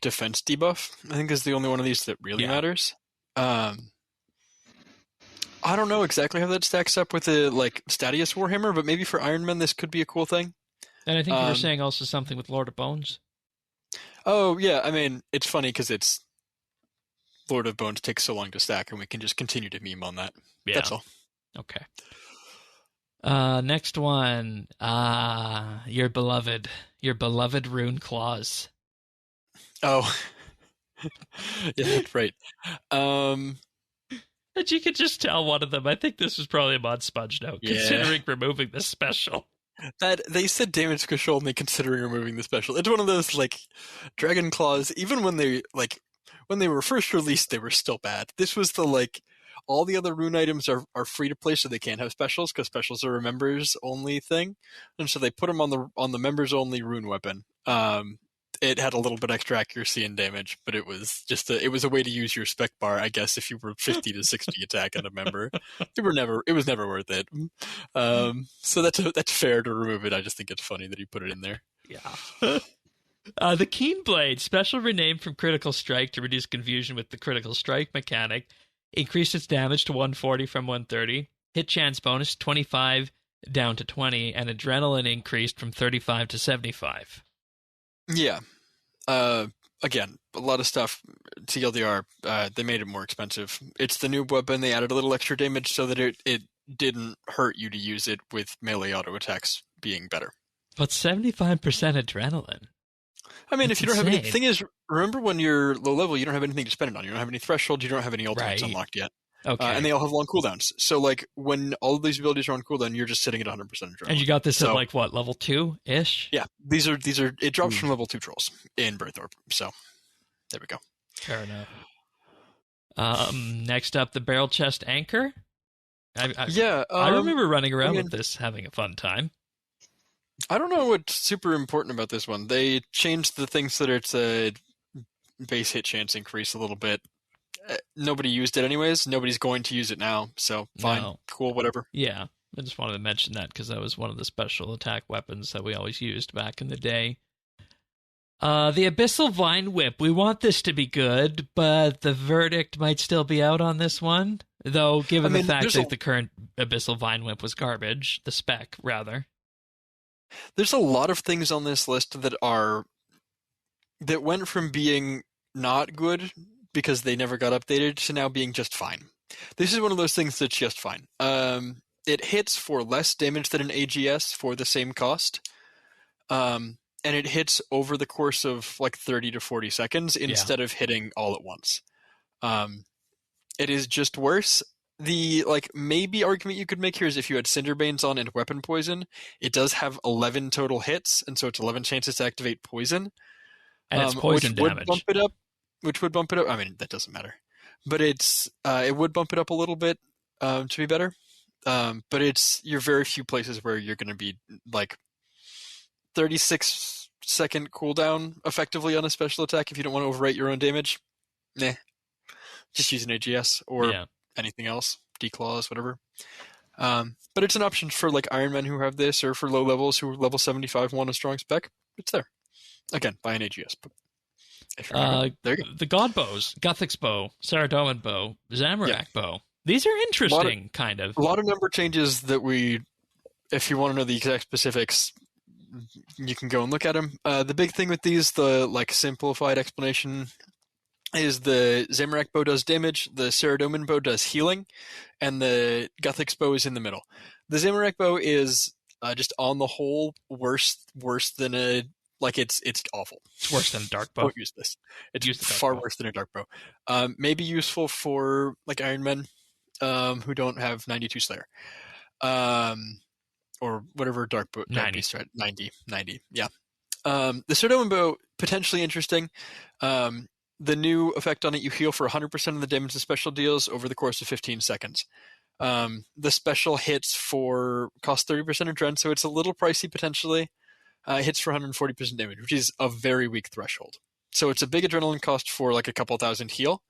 defense debuff. I think is the only one of these that really matters. I don't know exactly how that stacks up with the Statius Warhammer, but maybe for Iron Man this could be a cool thing. And I think you were saying also something with Lord of Bones. Oh yeah, I mean it's funny because it's Lord of Bones takes so long to stack, and we can just continue to meme on that. Yeah. That's all. Okay. Next one. Your beloved Rune Claws. Oh. Yeah, right. And you could just tell one of them. I think this was probably a Mod Sponge note, considering removing the special. That they said damage control, only considering removing the special. It's one of those Dragon Claws. Even when they were first released, they were still bad. This was the all the other rune items are free to play, so they can't have specials because specials are a members only thing, and so they put them on the members only rune weapon. It had a little bit extra accuracy and damage, but it was just a way to use your spec bar, I guess, if you were 50 to 60 attack on a member. It was never worth it. So that's fair to remove it. I just think it's funny that he put it in there. Yeah. The Keen Blade, special renamed from Critical Strike to reduce confusion with the Critical Strike mechanic, increased its damage to 140 from 130, hit chance bonus 25 down to 20, and adrenaline increased from 35 to 75. Yeah. Again, a lot of stuff. TLDR, they made it more expensive. It's the new weapon. They added a little extra damage so that it didn't hurt you to use it with melee auto attacks being better. But 75% adrenaline. I mean, if you don't have any... The thing is, remember when you're low level, you don't have anything to spend it on. You don't have any threshold. You don't have any ultimates unlocked yet. Okay. And they all have long cooldowns. So, when all of these abilities are on cooldown, you're just sitting at 100% adrenaline. And you got this at, level 2-ish? Yeah. These are... It drops from level 2 trolls in Birthorpe. So, there we go. Fair enough. Next up, the Barrel Chest Anchor. I remember running around with this, having a fun time. I don't know what's super important about this one. They changed the things so that it's a base hit chance increase a little bit. Nobody used it anyways. Nobody's going to use it now, so fine, cool, whatever. Yeah, I just wanted to mention that because that was one of the special attack weapons that we always used back in the day. The Abyssal Vine Whip. We want this to be good, but the verdict might still be out on this one. Though, given the fact that the current Abyssal Vine Whip was garbage, the spec, rather. There's a lot of things on this list that went from being not good because they never got updated to now being just fine. This is one of those things that's just fine. It hits for less damage than an AGS for the same cost. And it hits over the course of like 30 to 40 seconds instead of hitting all at once. It is just worse. The maybe argument you could make here is if you had Cinderbanes on and Weapon Poison, it does have 11 total hits, and so it's 11 chances to activate Poison. And it's poison damage. Which would bump it up. I mean, that doesn't matter. But it would bump it up a little bit to be better. But you're very few places where you're going to be like 36-second cooldown effectively on a special attack if you don't want to overwrite your own damage. Nah. Just use an AGS or anything else, declaws, whatever. But it's an option for like Iron Men who have this, or for low levels who are level 75 want a strong spec. It's there. Again, buy an AGS. But there you go. The God Bows, Guthix Bow, Saradomin Bow, Zamorak Bow. These are interesting, kind of. A lot of number changes that if you want to know the exact specifics, you can go and look at them. The big thing with these, the simplified explanation, is the Zamorak Bow does damage, the Saradomin Bow does healing, and the Guthix Bow is in the middle. The Zamorak Bow is just on the whole worse than a it's awful. It's worse than a Dark Bow. Don't use this. It's far worse than a Dark Bow. Maybe useful for Iron Men who don't have 92 Slayer. Or whatever Dark Bow. 90. 90. Yeah. The Saradomin Bow, potentially interesting. The new effect on it, you heal for 100% of the damage the special deals over the course of 15 seconds. The special hits cost 30% adrenaline, so it's a little pricey potentially. Hits for 140% damage, which is a very weak threshold. So it's a big adrenaline cost for a couple thousand heal.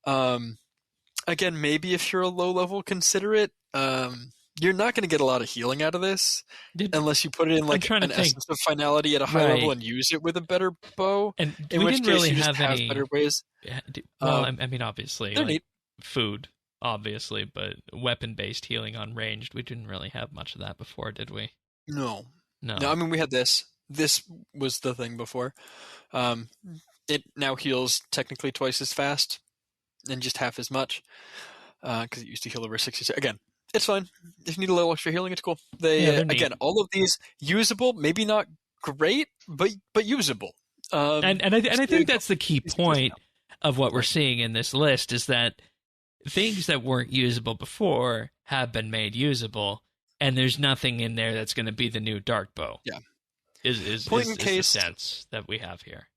Again, maybe if you're a low level, consider it. You're not going to get a lot of healing out of this unless you put it in an essence of finality at a high level and use it with a better bow. And in we which didn't case really you just have any better ways. I mean, obviously, food, obviously, but weapon-based healing on ranged, we didn't really have much of that before, did we? No. I mean, we had this. This was the thing before. It now heals technically twice as fast and just half as much because it used to heal over 60. Again, it's fine. If you need a little extra healing, it's cool. Again, all of these usable, maybe not great, but usable. And I think that's the key point of what we're seeing in this list is that things that weren't usable before have been made usable, and there's nothing in there that's going to be the new Dark Bow. Yeah. Is the sense that we have here.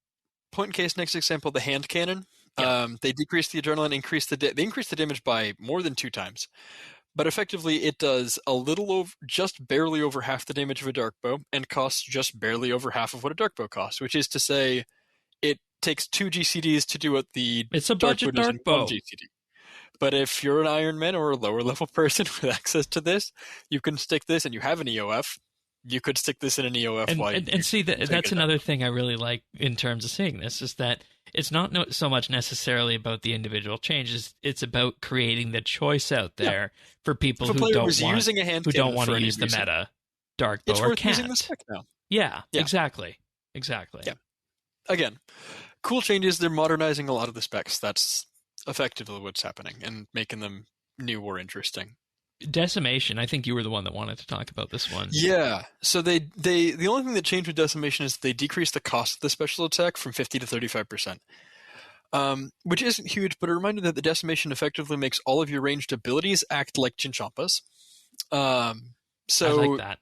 Point in case, next example, the hand cannon. Yeah. They decrease the adrenaline, they increase the damage by more than 2 times. But effectively, it does just barely over half the damage of a Dark Bow, and costs just barely over half of what a Dark Bow costs, which is to say, it takes 2 GCDs to do what it's a budget Dark Bow. GCD. But if you're an Iron Man or a lower level person with access to this, you can stick this, and you have an EOF. You could stick this in an EOF. And see, that's another thing I really like in terms of seeing this, is that it's not so much necessarily about the individual changes. It's about creating the choice out there for people who don't want to use the meta Dark Bow or can't. Using the spec now. Yeah, exactly. Yeah. Again, cool changes. They're modernizing a lot of the specs. That's effectively what's happening and making them new or interesting. Decimation, I think you were the one that wanted to talk about this one. Yeah. So the only thing that changed with Decimation is they decreased the cost of the special attack from 50 to 35%. Which isn't huge, but a reminder that the Decimation effectively makes all of your ranged abilities act like Chinchampas. So I like that.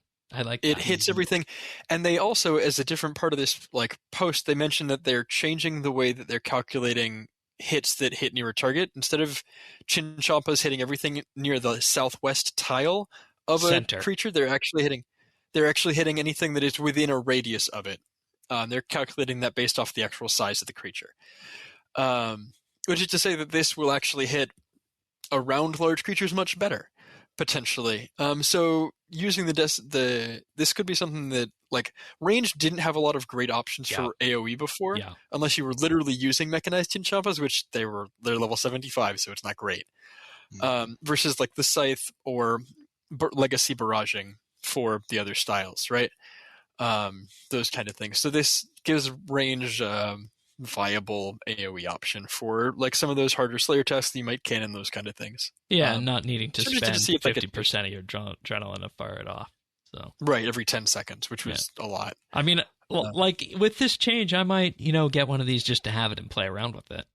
It hits everything. And they also, as a different part of this post, they mentioned that they're changing the way that they're calculating hits that hit near a target. Instead of Chinchampas hitting everything near the southwest tile of a creature, they're actually hitting anything that is within a radius of it. They're calculating that based off the actual size of the creature. Which is to say that this will actually hit around large creatures much better, potentially. So using this could be something that range didn't have a lot of great options for AoE before, unless you were literally using mechanized Chinchampas, which they're level 75, so it's not great. Versus the Scythe or Legacy Barraging for the other styles, right? Those kind of things. So this gives range viable AoE option for like some of those harder Slayer tests that you might cannon those kind of things. Yeah, not needing to so spend see if 50% of your adrenaline to fire it off. So right, every 10 seconds, which was a lot. I mean, like with this change, I might, get one of these just to have it and play around with it.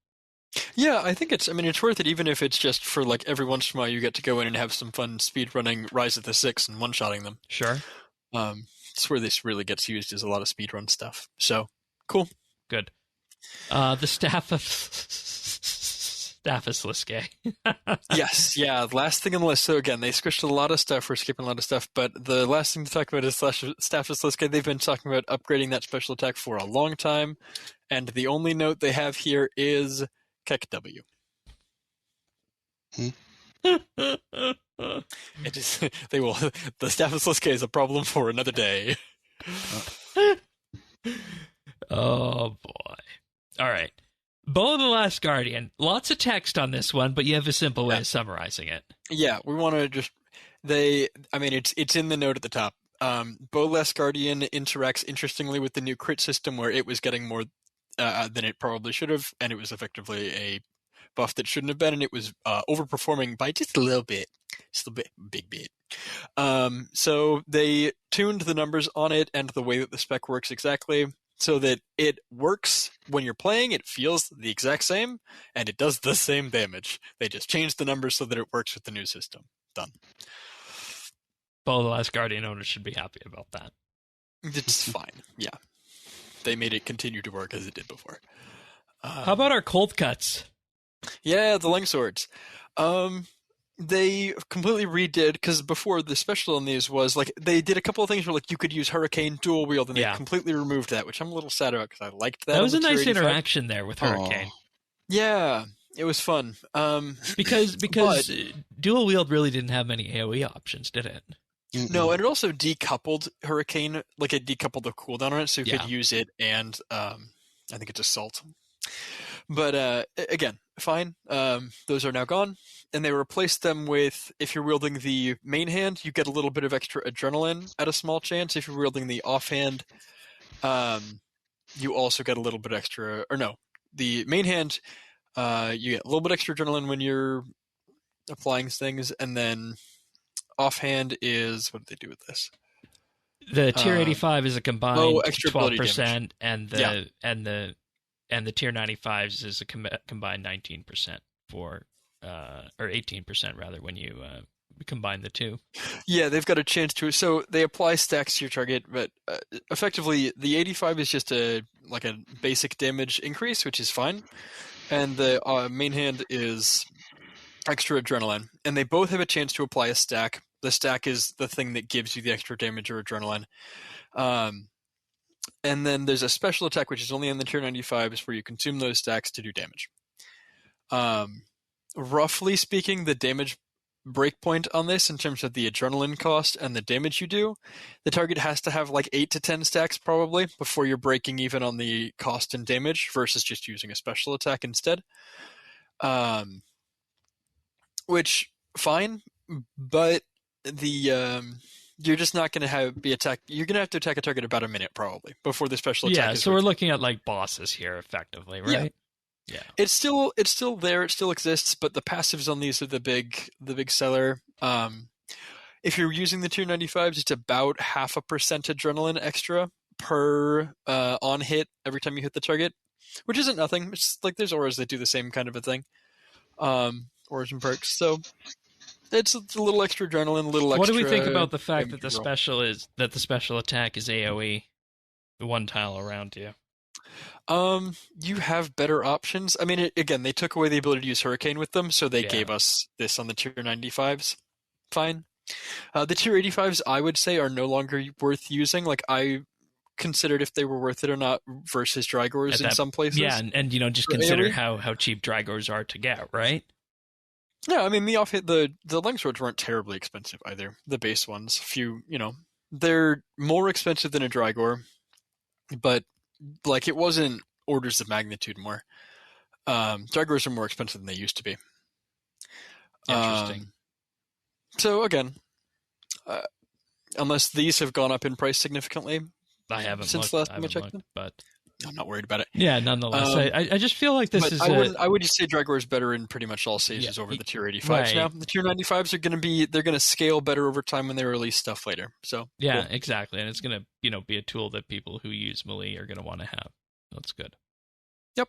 Yeah, I think it's worth it, even if it's just for like every once in a while you get to go in and have some fun speed running Rise of the Six and one-shotting them. Sure. It's where this really gets used, is a lot of speedrun stuff. So, cool. Good. The Staff of Liske. Yes, yeah, last thing on the list. So again, they squished a lot of stuff. We're skipping a lot of stuff, but the last thing to talk about is Staff of Liske. They've been talking about upgrading that special attack for a long time, and the only note they have here is Kek W. It is. They will. The Staff of Liske is a problem for another day. Oh boy! All right, Bow of the Last Guardian. Lots of text on this one, but you have a simple way of summarizing it. Yeah, we want to just. It's in the note at the top. Bow Last Guardian interacts interestingly with the new crit system, where it was getting more than it probably should have, and it was effectively a buff that shouldn't have been, and it was overperforming by just a little bit. Just a big bit. So they tuned the numbers on it and the way that the spec works exactly so that it works when you're playing. It feels the exact same, and it does the same damage. They just changed the numbers so that it works with the new system. Done. Bow of the Last Guardian owners should be happy about that. It's fine. Yeah. They made it continue to work as it did before. How about our cold cuts? Yeah, the longswords. They completely redid, because before the special on these was like they did a couple of things where like you could use Hurricane dual wield, and they completely removed that, which I'm a little sad about because I liked that. That was a nice interaction there with Hurricane. Yeah, it was fun. Because dual wield really didn't have many AoE options, did it? No, and it also decoupled Hurricane, like it decoupled the cooldown on it, so you could use it and I think it's Assault. But again, fine. Those are now gone, and they replaced them with, if you're wielding the main hand, you get a little bit of extra adrenaline at a small chance. If you're wielding the offhand, you also get a little bit extra. Or no, the main hand, you get a little bit extra adrenaline when you're applying things, and then offhand is, what did they do with this? The tier 85 is a combined extra 12%, and the tier 95s is a combined 19% or 18% rather when you combine the two. Yeah, they've got a chance to. So they apply stacks to your target, but effectively the 85 is just a basic damage increase, which is fine, and the main hand is extra adrenaline, and they both have a chance to apply a stack. The stack is the thing that gives you the extra damage or adrenaline. And then there's a special attack, which is only in the tier 95s, where you consume those stacks to do damage. Roughly speaking, the damage breakpoint on this, in terms of the adrenaline cost and the damage you do, the target has to have like 8 to 10 stacks probably before you're breaking even on the cost and damage, versus just using a special attack instead. Which, fine, but you're just not going to be attacked. You're going to have to attack a target about a minute probably before the special attack. Yeah, so we're looking at like bosses here, effectively, right? Yeah. It's still there. It still exists, but the passives on these are the big seller. If you're using the tier 95s, it's about 0.5% adrenaline extra per on hit every time you hit the target, which isn't nothing. It's like there's auras that do the same kind of a thing. Auras and perks. So it's a little extra adrenaline, a little extra. What do we think about the fact that the special attack is AoE, the one tile around you? You have better options. I mean, again, they took away the ability to use Hurricane with them, so they gave us this on the tier 95s. Fine. The tier 85s, I would say, are no longer worth using. Like, I considered if they were worth it or not versus Drygors in some places. Yeah, and just consider how cheap Drygors are to get, right? Yeah, I mean, the off-hit, the longswords weren't terribly expensive either. The base ones, they're more expensive than a Drygor, but like it wasn't orders of magnitude more. Drygors are more expensive than they used to be. Interesting. So again, unless these have gone up in price significantly, I haven't since looked, last time I checked them. But I'm not worried about it. Yeah, nonetheless, I just feel like this is. I would just say Dragor is better in pretty much all stages over the tier 85s right. now. The tier 95s are they're gonna scale better over time when they release stuff later. So yeah, cool. exactly, and it's gonna be a tool that people who use Melee are gonna want to have. That's good. Yep.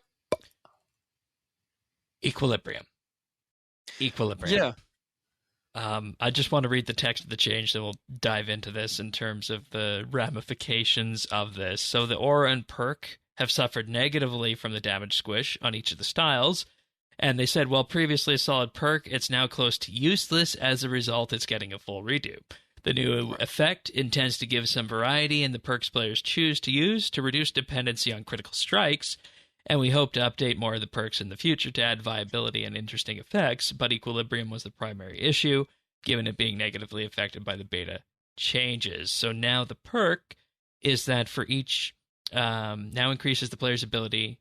Equilibrium. Yeah. I just want to read the text of the change, then we'll dive into this in terms of the ramifications of this. So the aura and perk have suffered negatively from the damage squish on each of the styles, and they said, while previously a solid perk, it's now close to useless. As a result, it's getting a full redo. The new effect intends to give some variety in the perks players choose to use to reduce dependency on critical strikes, and we hope to update more of the perks in the future to add viability and interesting effects, but Equilibrium was the primary issue, given it being negatively affected by the beta changes. So now the perk is that for each, now increases the player's ability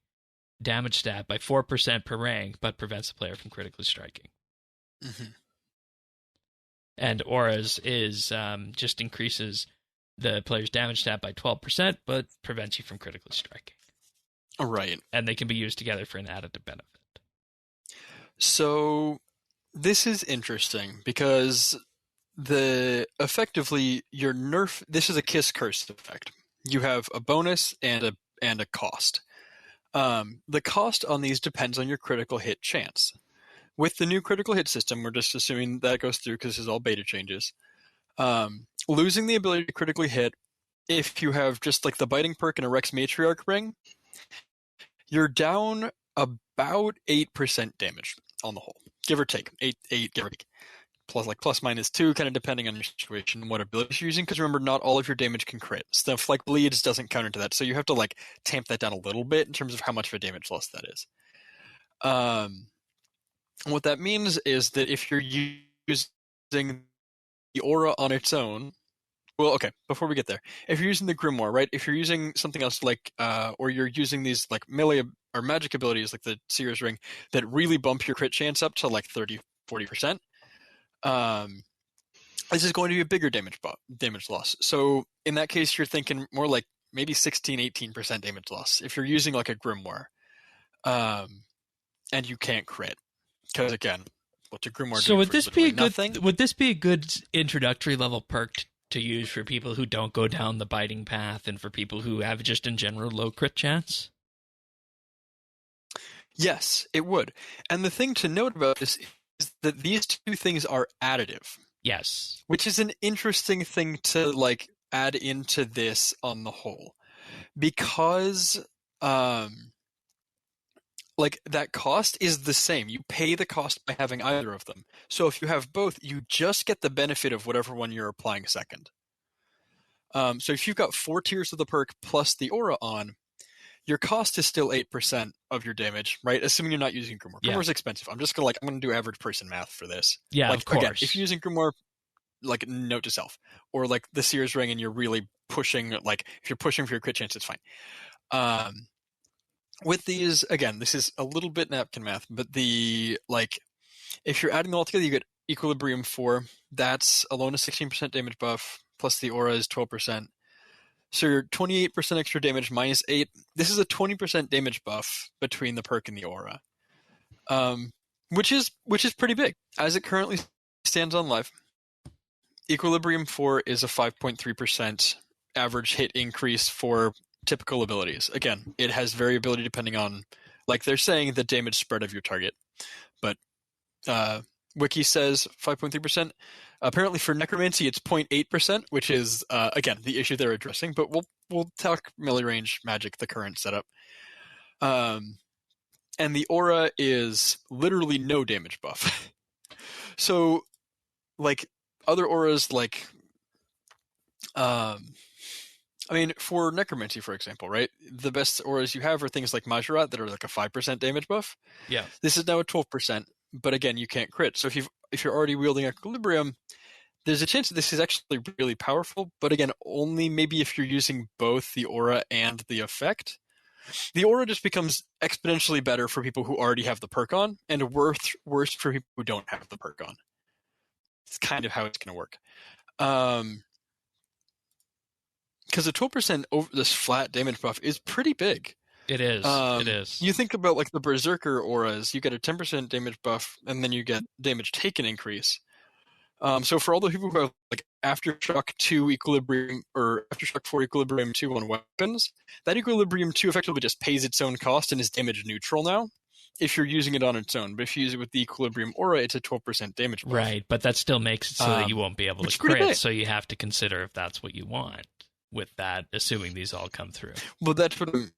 damage stat by 4% per rank, but prevents the player from critically striking. Mm-hmm. And Auras is just increases the player's damage stat by 12%, but prevents you from critically striking. Right. And they can be used together for an additive benefit. So this is interesting because effectively your nerf, this is a kiss curse effect. You have a bonus and a cost. The cost on these depends on your critical hit chance. With the new critical hit system, we're just assuming that goes through because this is all beta changes. Losing the ability to critically hit, if you have just like the biting perk and a Rex Matriarch ring, you're down about 8% damage on the whole, give or take. 8, give or take. Plus minus 2, kind of depending on your situation and what abilities you're using. Because remember, not all of your damage can crit. Stuff like bleeds doesn't count into that, so you have to like tamp that down a little bit in terms of how much of a damage loss that is. What that means is that if you're using the aura on its own, well, okay, before we get there, if you're using the Grimoire, right? If you're using something else like, or you're using these like melee or magic abilities like the Seer's Ring that really bump your crit chance up to like 30-40%, this is going to be a bigger damage loss. So in that case, you're thinking more like maybe 16-18% damage loss if you're using like a Grimoire, and you can't crit because again, what's a Grimoire? So would this be a good? Nothing? Would this be a good introductory level perk to use for people who don't go down the biting path and for people who have just in general low crit chance? Yes, it would. And the thing to note about this is that these two things are additive. Yes. Which is an interesting thing to like add into this on the whole. Because like that cost is the same. You pay the cost by having either of them. So if you have both, you just get the benefit of whatever one you're applying second. So if you've got 4 tiers of the perk plus the aura on, your cost is still 8% of your damage, right? Assuming you're not using Grimoire. Grimoire's expensive. I'm going to do average person math for this. Yeah, like, of course. Again, if you're using Grimoire, like note to self, or like the Seer's Ring and you're really pushing, like if you're pushing for your crit chance, it's fine. With these, again, this is a little bit napkin math, but if you're adding them all together, you get Equilibrium 4. That's alone a 16% damage buff, plus the aura is 12%. So you're 28% extra damage minus 8. This is a 20% damage buff between the perk and the aura, which is pretty big. As it currently stands on live, Equilibrium 4 is a 5.3% average hit increase for typical abilities. Again, it has variability depending on, like they're saying, the damage spread of your target. But Wiki says 5.3%. Apparently for Necromancy, it's 0.8%, which is, again, the issue they're addressing. But we'll talk melee range magic, the current setup. And the aura is literally no damage buff. So, like, other auras, like... I mean, for Necromancy, for example, right? The best auras you have are things like Majorat that are like a 5% damage buff. Yeah. This is now a 12%, but again, you can't crit. So if you're already wielding Equilibrium, there's a chance that this is actually really powerful, but again, only maybe if you're using both the aura and the effect. The aura just becomes exponentially better for people who already have the perk on, and worse for people who don't have the perk on. It's kind of how it's going to work. Because a 12% over this flat damage buff is pretty big. It is. It is. You think about like the Berserker auras, you get a 10% damage buff, and then you get damage taken increase. So for all the people who have like Aftershock 2 Equilibrium or Aftershock 4 Equilibrium 2 on weapons, that Equilibrium 2 effectively just pays its own cost and is damage neutral now if you're using it on its own. But if you use it with the Equilibrium aura, it's a 12% damage buff. Right, but that still makes it so that you won't be able to crit, so you have to consider if that's what you want with that, assuming these all come through. Well, that's what I'm...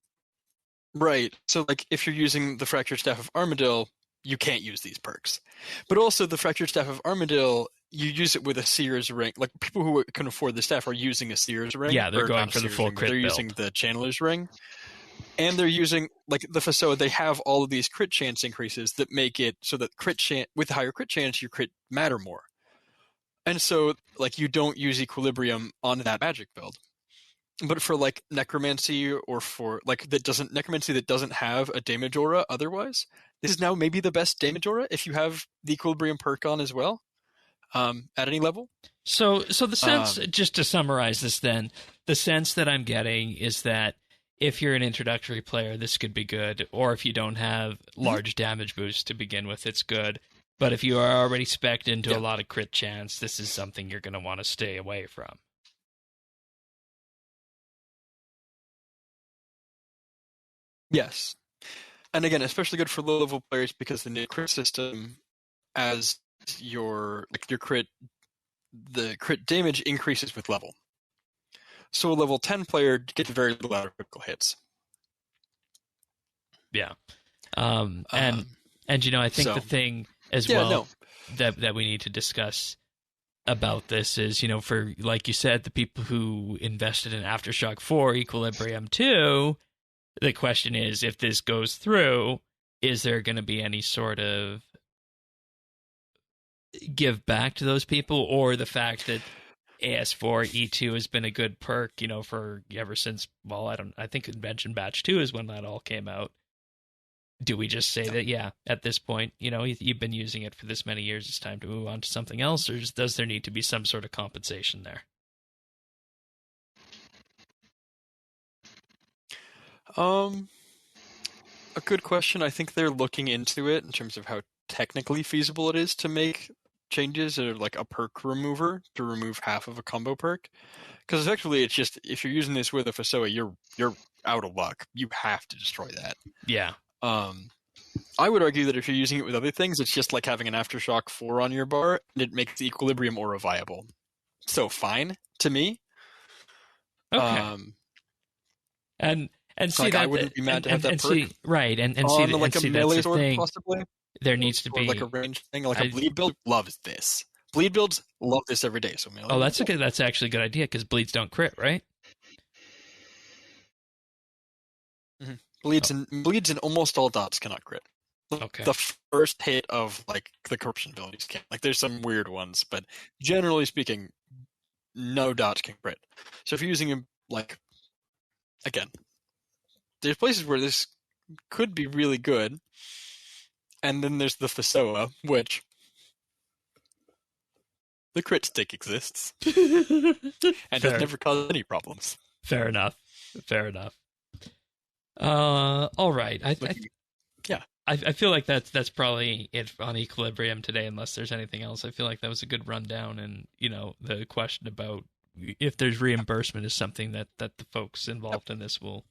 Right. So like if you're using the Fractured Staff of Armadale, you can't use these perks. But also the Fractured Staff of Armadale, you use it with a Seer's Ring. Like people who can afford the staff are using a Seer's Ring. Yeah, they're going for the full crit build. They're using the Channeler's Ring. And they're using, like the Fasoa, they have all of these crit chance increases that make it so that with higher crit chance, your crit matter more. And so like you don't use Equilibrium on that magic build. But for like necromancy or for like necromancy that doesn't have a damage aura otherwise, this is now maybe the best damage aura if you have the Equilibrium perk on as well, at any level. So the sense, just to summarize this then, the sense that I'm getting is that if you're an introductory player, this could be good, or if you don't have large damage boosts to begin with, it's good. But if you are already spec'd into a lot of crit chance, this is something you're going to want to stay away from. Yes. And again, especially good for low-level players because the new crit system, as your crit, the crit damage increases with level. So a level 10 player gets very little out of critical hits. Yeah. And you know, I think the thing as well that we need to discuss about this is, you know, for, like you said, the people who invested in Aftershock 4 Equilibrium 2, the question is, if this goes through, is there going to be any sort of give back to those people, or the fact that AS4 E2 has been a good perk, you know, for ever since, well, I think Invention Batch 2 is when that all came out. Do we just say that, at this point, you know, you've been using it for this many years, it's time to move on to something else, or does there need to be some sort of compensation there? A good question. I think they're looking into it in terms of how technically feasible it is to make changes or like a perk remover to remove half of a combo perk. Because effectively, it's just if you're using this with a Fasoa, you're out of luck. You have to destroy that. Yeah. I would argue that if you're using it with other things, it's just like having an Aftershock 4 on your bar, and it makes the Equilibrium aura viable. So fine to me. Okay. And see like that I wouldn't be mad to have that perk. See, right, and on see, like and see a melee that's the sword, thing. possibly. There needs to be like a range thing, like a bleed build loves this. Bleed builds love this every day. So melee. Oh, that's actually a good idea because bleeds don't crit, right? Mm-hmm. Bleeds in almost all dots cannot crit. Okay. The first hit of like the corruption abilities can. Like there's some weird ones, but generally speaking, no dots can crit. So if you're using him, like, again, there's places where this could be really good, and then there's the Fasoa, which the crit stick exists and has never caused any problems. Fair enough. All right. I feel like that's probably it on Equilibrium today, unless there's anything else. I feel like that was a good rundown, and you know, the question about if there's reimbursement is something that the folks involved in this will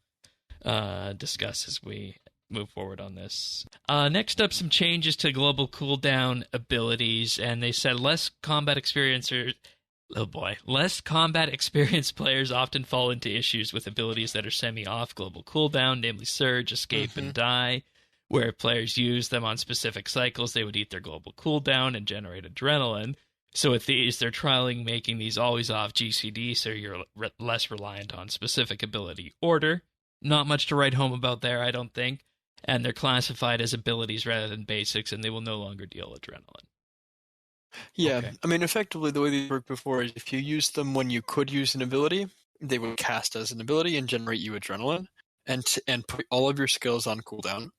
discuss as we move forward on this. Next up, some changes to global cooldown abilities, and they said less combat experienced players often fall into issues with abilities that are semi-off global cooldown, namely Surge, Escape, and Die. Where players use them on specific cycles, they would eat their global cooldown and generate adrenaline. So with these, they're trialing making these always off GCD, so you're less reliant on specific ability order. Not much to write home about there, I don't think. And they're classified as abilities rather than basics, and they will no longer deal adrenaline. Yeah, okay. I mean, effectively, the way they worked before is if you use them when you could use an ability, they would cast as an ability and generate you adrenaline, and put all of your skills on cooldown.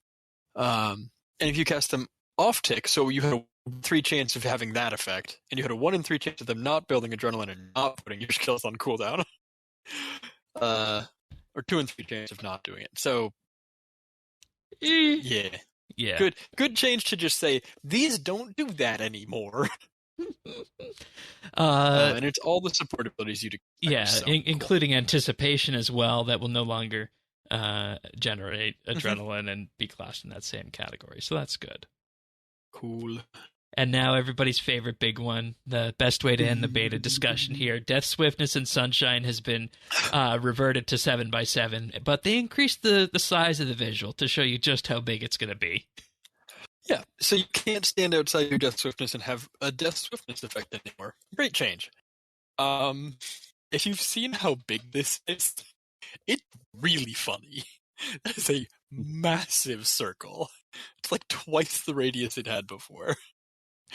And if you cast them off tick, so you had a 3 chance of having that effect, and you had a 1 in 3 chance of them not building adrenaline and not putting your skills on cooldown, or 2 in 3 chance of not doing it. So Yeah. Yeah. Good change to just say, these don't do that anymore. And it's all the support abilities you'd expect. Yeah, so, including anticipation as well. That will no longer generate adrenaline and be classed in that same category. So that's good. Cool. And now everybody's favorite big one, the best way to end the beta discussion here. Death Swiftness and Sunshine has been reverted to 7x7, but they increased the size of the visual to show you just how big it's going to be. Yeah, so you can't stand outside your Death Swiftness and have a Death Swiftness effect anymore. Great change. If you've seen how big this is, it's really funny. That is a massive circle. It's like twice the radius it had before.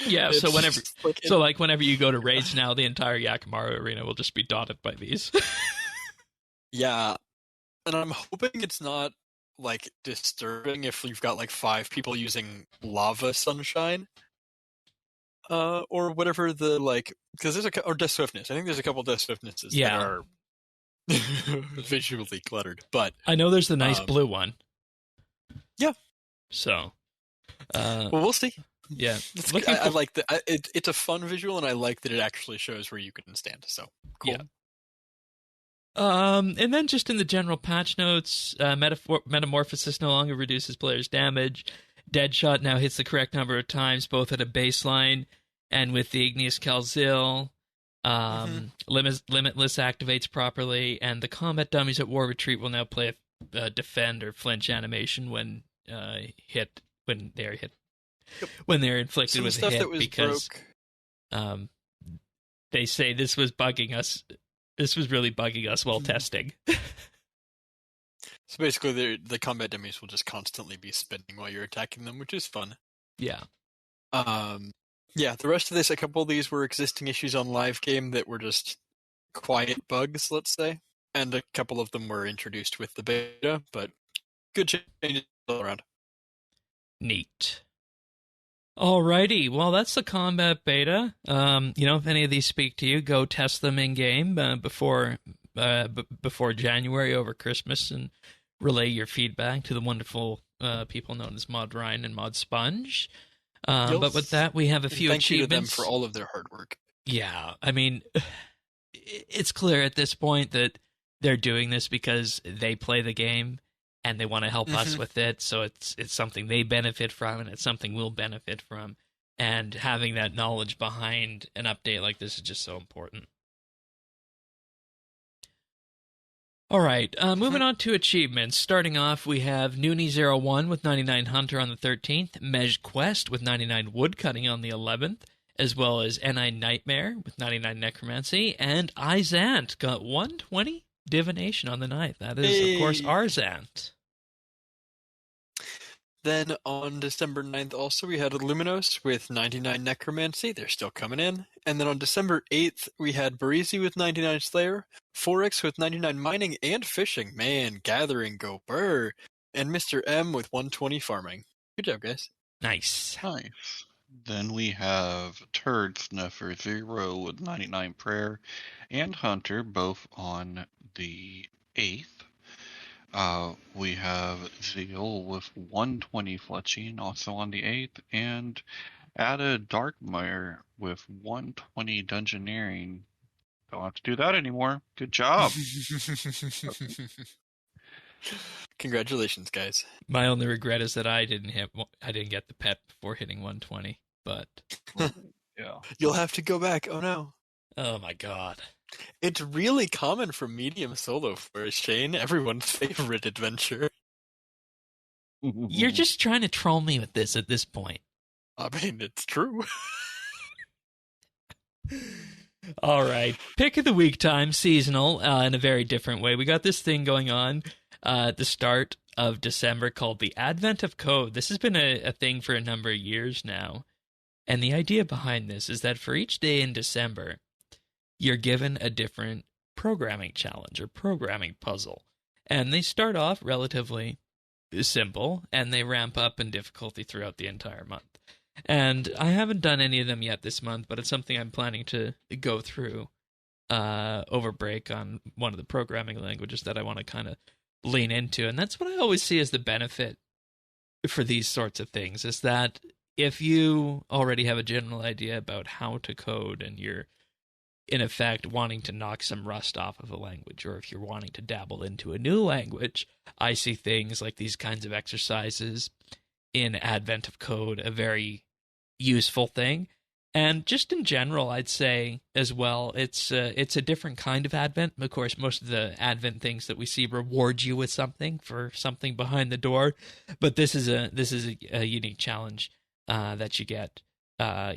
Yeah, so whenever you go to raids now, the entire Yakamaru arena will just be dotted by these. Yeah, and I'm hoping it's not like disturbing if you've got like 5 people using lava sunshine, or whatever the like, because there's or Death Swiftness. I think there's a couple Death Swiftnesses that are visually cluttered, but I know there's the nice blue one. Yeah. So, well, we'll see. Yeah, I like that. It's a fun visual, and I like that it actually shows where you can stand. So cool. Yeah. And then just in the general patch notes, Metamorphosis no longer reduces players' damage. Deadshot now hits the correct number of times, both at a baseline and with the Igneous Calzil. Limitless activates properly, and the combat dummies at War Retreat will now play a defend or flinch animation when they're hit. Yep. When they're inflicted with a hit, because they say this was bugging us. This was really bugging us while testing. So basically, the combat dummies will just constantly be spinning while you're attacking them, which is fun. Yeah. Yeah, the rest of this, a couple of these were existing issues on live game that were just quiet bugs, let's say. And a couple of them were introduced with the beta, but good changes all around. Neat. Alrighty, well, that's the combat beta. If any of these speak to you, go test them in game before January over Christmas, and relay your feedback to the wonderful people known as Mod Ryan and Mod Sponge. But with that, we have a few achievements. Thank you to them for all of their hard work. Yeah, I mean, it's clear at this point that they're doing this because they play the game and they want to help us with it, so it's something they benefit from, and it's something we'll benefit from. And having that knowledge behind an update like this is just so important. All right, moving on to achievements. Starting off, we have Noonie01 with 99 Hunter on the 13th, Mej Quest with 99 Woodcutting on the 11th, as well as Ni Nightmare with 99 Necromancy, and Izant got 120 Divination on the 9th. That is, of course, Arzant. Then on December 9th also, we had Luminos with 99 Necromancy. They're still coming in. And then on December 8th, we had Barizi with 99 Slayer, Forex with 99 Mining and Fishing. Man, Gathering, go burr. And Mr. M with 120 Farming. Good job, guys. Nice. Nice. Then we have Turd Snuffer 0 with 99 Prayer and Hunter, both on the 8th. We have Zeal with 120 Fletching, also on the 8th, and Ada Darkmire with 120 Dungeoneering. Don't have to do that anymore. Good job. Congratulations, guys. My only regret is that I didn't get the pet before hitting 120, but yeah. You'll have to go back. Oh no. Oh my god. It's really common for medium solo for Shane, everyone's favorite adventure. You're just trying to troll me with this at this point. I mean, it's true. All right. Pick of the week time, seasonal, in a very different way. We got this thing going on at the start of December called the Advent of Code. This has been a thing for a number of years now. And the idea behind this is that for each day in December, you're given a different programming challenge or programming puzzle. And they start off relatively simple, and they ramp up in difficulty throughout the entire month. And I haven't done any of them yet this month, but it's something I'm planning to go through over break on one of the programming languages that I want to kind of lean into. And that's what I always see as the benefit for these sorts of things is that if you already have a general idea about how to code and you're in effect wanting to knock some rust off of a language, or if you're wanting to dabble into a new language, I see things like these kinds of exercises in Advent of Code a very useful thing. And just in general, I'd say as well, it's a different kind of Advent. Of course, most of the Advent things that we see reward you with something for something behind the door, but this is a unique challenge that you get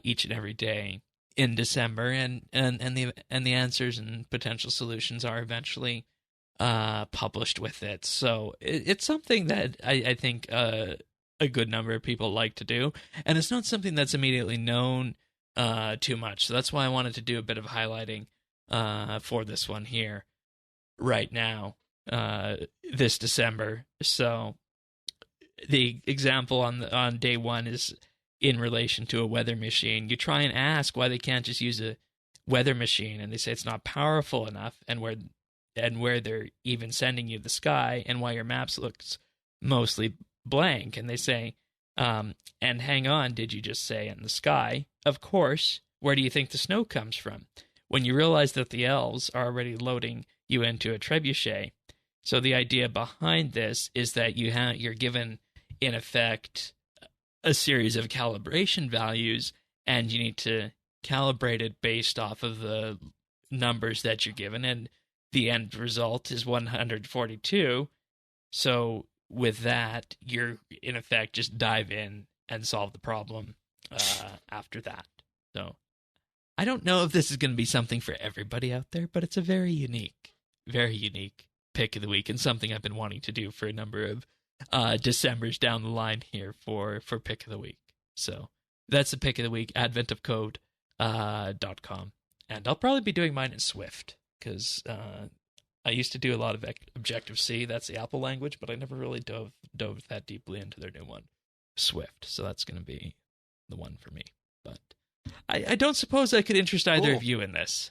each and every day in December, and the answers and potential solutions are eventually published with it. So it's something that I think a good number of people like to do, and it's not something that's immediately known too much. So that's why I wanted to do a bit of highlighting for this one here right now, this December. So the example on day one is in relation to a weather machine. You try and ask why they can't just use a weather machine, and they say it's not powerful enough, and where they're even sending you the sky, and why your maps looks mostly blank. And they say, and hang on, did you just say in the sky? Of course. Where do you think the snow comes from? When you realize that the elves are already loading you into a trebuchet. So the idea behind this is that you're given, in effect, a series of calibration values, and you need to calibrate it based off of the numbers that you're given, and the end result is 142. So with that, you're in effect just dive in and solve the problem after that. So I don't know if this is going to be something for everybody out there, but it's a very unique pick of the week, and something I've been wanting to do for a number of December's down the line here for pick of the week. So that's the pick of the week, adventofcode.com. And I'll probably be doing mine in Swift, because I used to do a lot of Objective-C. That's the Apple language, but I never really dove that deeply into their new one, Swift. So that's going to be the one for me. But I don't suppose I could interest either of you in this.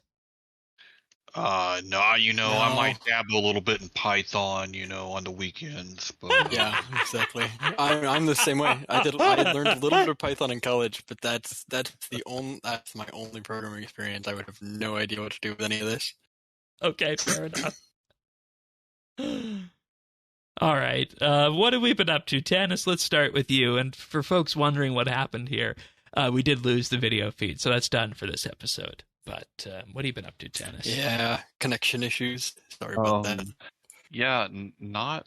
No, I might dabble a little bit in Python, on the weekends. But yeah, exactly. I'm the same way. I learned a little bit of Python in college, but that's my only programming experience. I would have no idea what to do with any of this. Okay, fair enough. All right, what have we been up to, Tanis? Let's start with you. And for folks wondering what happened here, we did lose the video feed, so that's done for this episode. But what have you been up to, Tanis? Yeah, connection issues. Sorry about that. Yeah, not.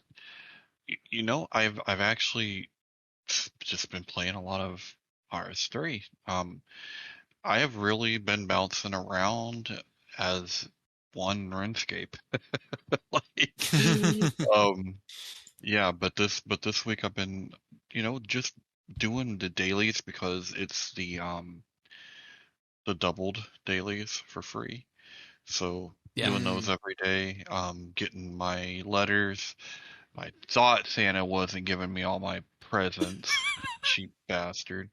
I've actually just been playing a lot of RS3. I have really been bouncing around as one RuneScape. Yeah, but this week I've been, just doing the dailies, because it's the doubled dailies for free. So doing those every day, getting my letters. I thought Santa wasn't giving me all my presents, cheap bastard.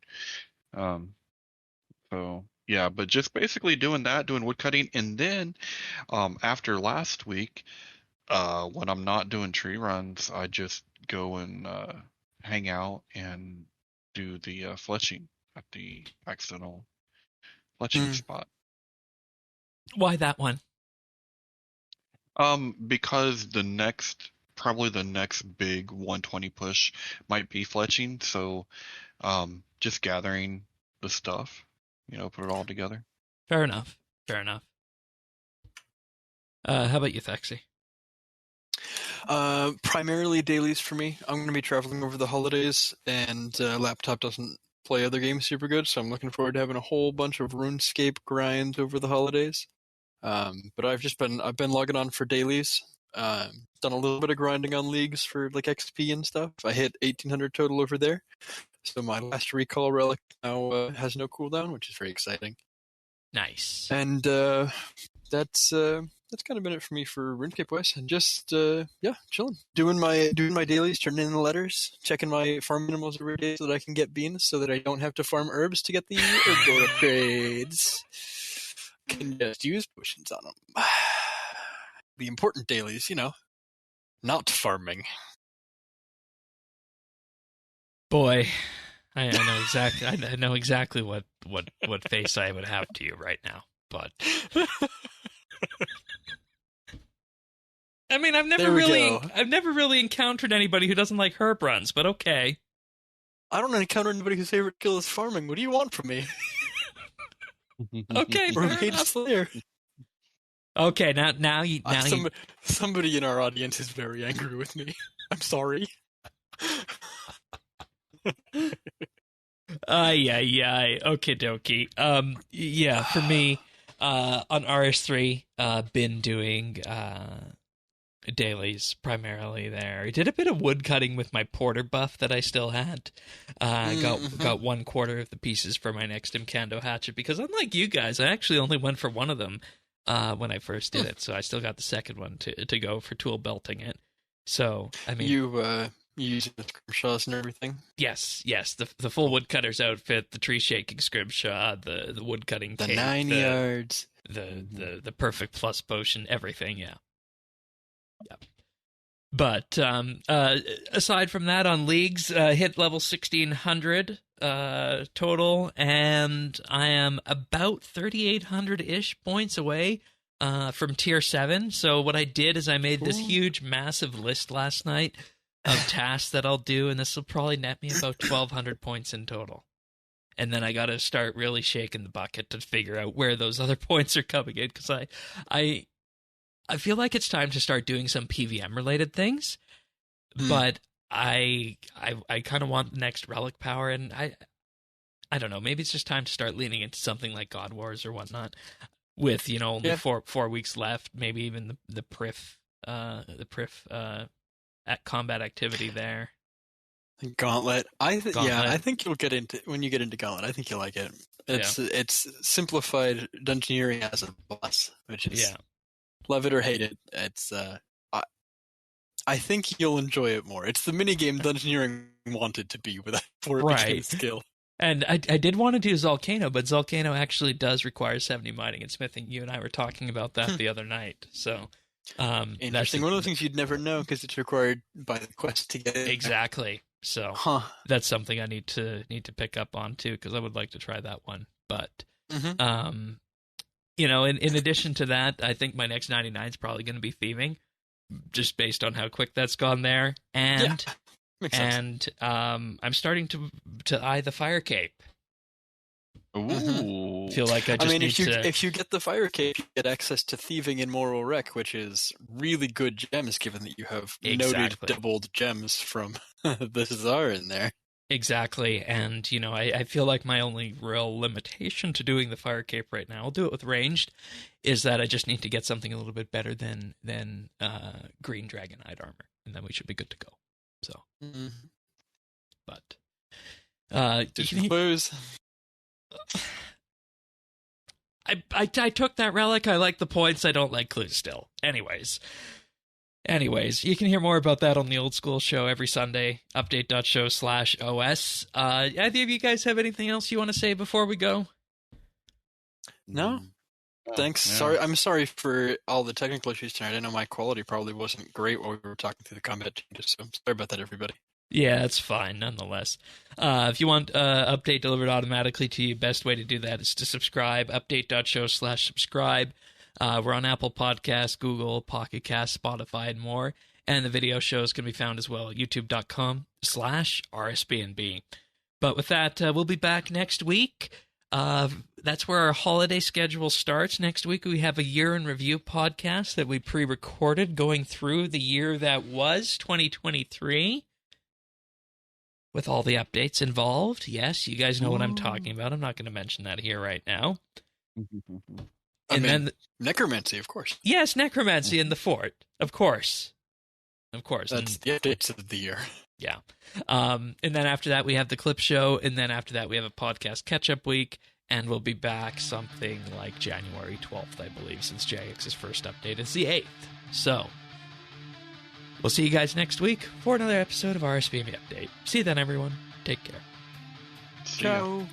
So yeah, but just basically doing that, doing woodcutting, and then after last week, when I'm not doing tree runs, I just go and hang out and do the fletching at the accidental fletching spot. Why that one? Because probably the next big 120 push might be fletching, so just gathering the stuff, put it all together. Fair enough. How about you, Thexy? Primarily dailies for me. I'm going to be traveling over the holidays, and laptop doesn't play other games super good, so I'm looking forward to having a whole bunch of RuneScape grinds over the holidays. But I've been logging on for dailies. Done a little bit of grinding on leagues for like XP and stuff. I hit 1800 total over there. So my last recall relic now has no cooldown, which is very exciting. Nice. And that's kind of been it for me for RuneScape West, and just chilling, doing my dailies, turning in the letters, checking my farm minimals every day so that I can get beans, so that I don't have to farm herbs to get the herb gold upgrades. Can just use potions on them. The important dailies, not farming. Boy, I know exactly. I know exactly what face I would have to you right now. But I mean, I've never really encountered anybody who doesn't like herb runs. But okay. I don't encounter anybody whose favorite skill is farming. What do you want from me? Okay, fair enough. Slayer. Okay, now somebody in our audience is very angry with me. I'm sorry. Okie dokie. Yeah, for me, on RS3, been doing dailies primarily there. I did a bit of wood cutting with my porter buff that I still had. Got 1/4 of the pieces for my next Imkando hatchet because unlike you guys, I actually only went for one of them when I first did it. So I still got the second one to go for tool belting it. So I mean, you using the scrimshaws and everything? Yes. The full woodcutter's outfit, the tree shaking scrimshaw, the wood cutting the tape, 9 yards, the perfect plus potion, everything. Yeah. But aside from that, on leagues, hit level 1600 total, and I am about 3,800-ish points away from tier 7. So what I did is I made this huge, massive list last night of tasks that I'll do, and this will probably net me about 1,200 points in total. And then I got to start really shaking the bucket to figure out where those other points are coming in, because I feel like it's time to start doing some PVM-related things, but I kind of want the next relic power, and I don't know, maybe it's just time to start leaning into something like God Wars or whatnot, with, only 4 weeks left, maybe even the Prif at combat activity there. Gauntlet. I think you'll get into when you get into Gauntlet. I think you'll like it. It's simplified dungeoneering as a boss, which is love it or hate it. It's I think you'll enjoy it more. It's the minigame dungeoneering wanted to be before it became a skill. And I did want to do Zolcano, but Zolcano actually does require 70 mining and smithing. You and I were talking about that the other night. So interesting. One of the things you'd never know because it's required by the quest to get it. Exactly. So that's something I need to pick up on too, because I would like to try that one. But in addition to that, I think my next 99 is probably going to be thieving, just based on how quick that's gone there. And I'm starting to eye the fire cape. Ooh. Feel like if you get the fire cape, you get access to thieving in Moral Wreck, which is really good gems, given that you have noted doubled gems from the Czar in there. Exactly, and I feel like my only real limitation to doing the fire cape right now, I'll do it with ranged, is that I just need to get something a little bit better than green dragonite armor, and then we should be good to go. So, but clues. I took that relic. I like the points. I don't like clues still. Anyways, you can hear more about that on the Old School Show every Sunday. Update.show/OS. Either of you guys have anything else you want to say before we go? No. Thanks. Yeah. Sorry, I'm sorry for all the technical issues tonight. I know my quality probably wasn't great while we were talking through the combat changes, so I'm sorry about that, everybody. Yeah, that's fine, nonetheless. If you want Update delivered automatically to you, best way to do that is to subscribe, update.show/subscribe. We're on Apple Podcasts, Google, Pocket Cast, Spotify, and more. And the video shows can be found as well at youtube.com/RSBANDB. But with that, we'll be back next week. That's where our holiday schedule starts. Next week, we have a year in review podcast that we pre-recorded going through the year that was 2023. With all the updates involved. Yes, you guys know what I'm talking about. I'm not going to mention that here right now. Then necromancy, of course. Yes, necromancy in the fort. Of course. That's the updates of the year. Yeah. And then after that, we have the clip show. And then after that, we have a podcast catch-up week. And we'll be back something like January 12th, I believe, since JX's first update is the 8th. So we'll see you guys next week for another episode of RSBANDB Update. See you then, everyone. Take care. Ciao.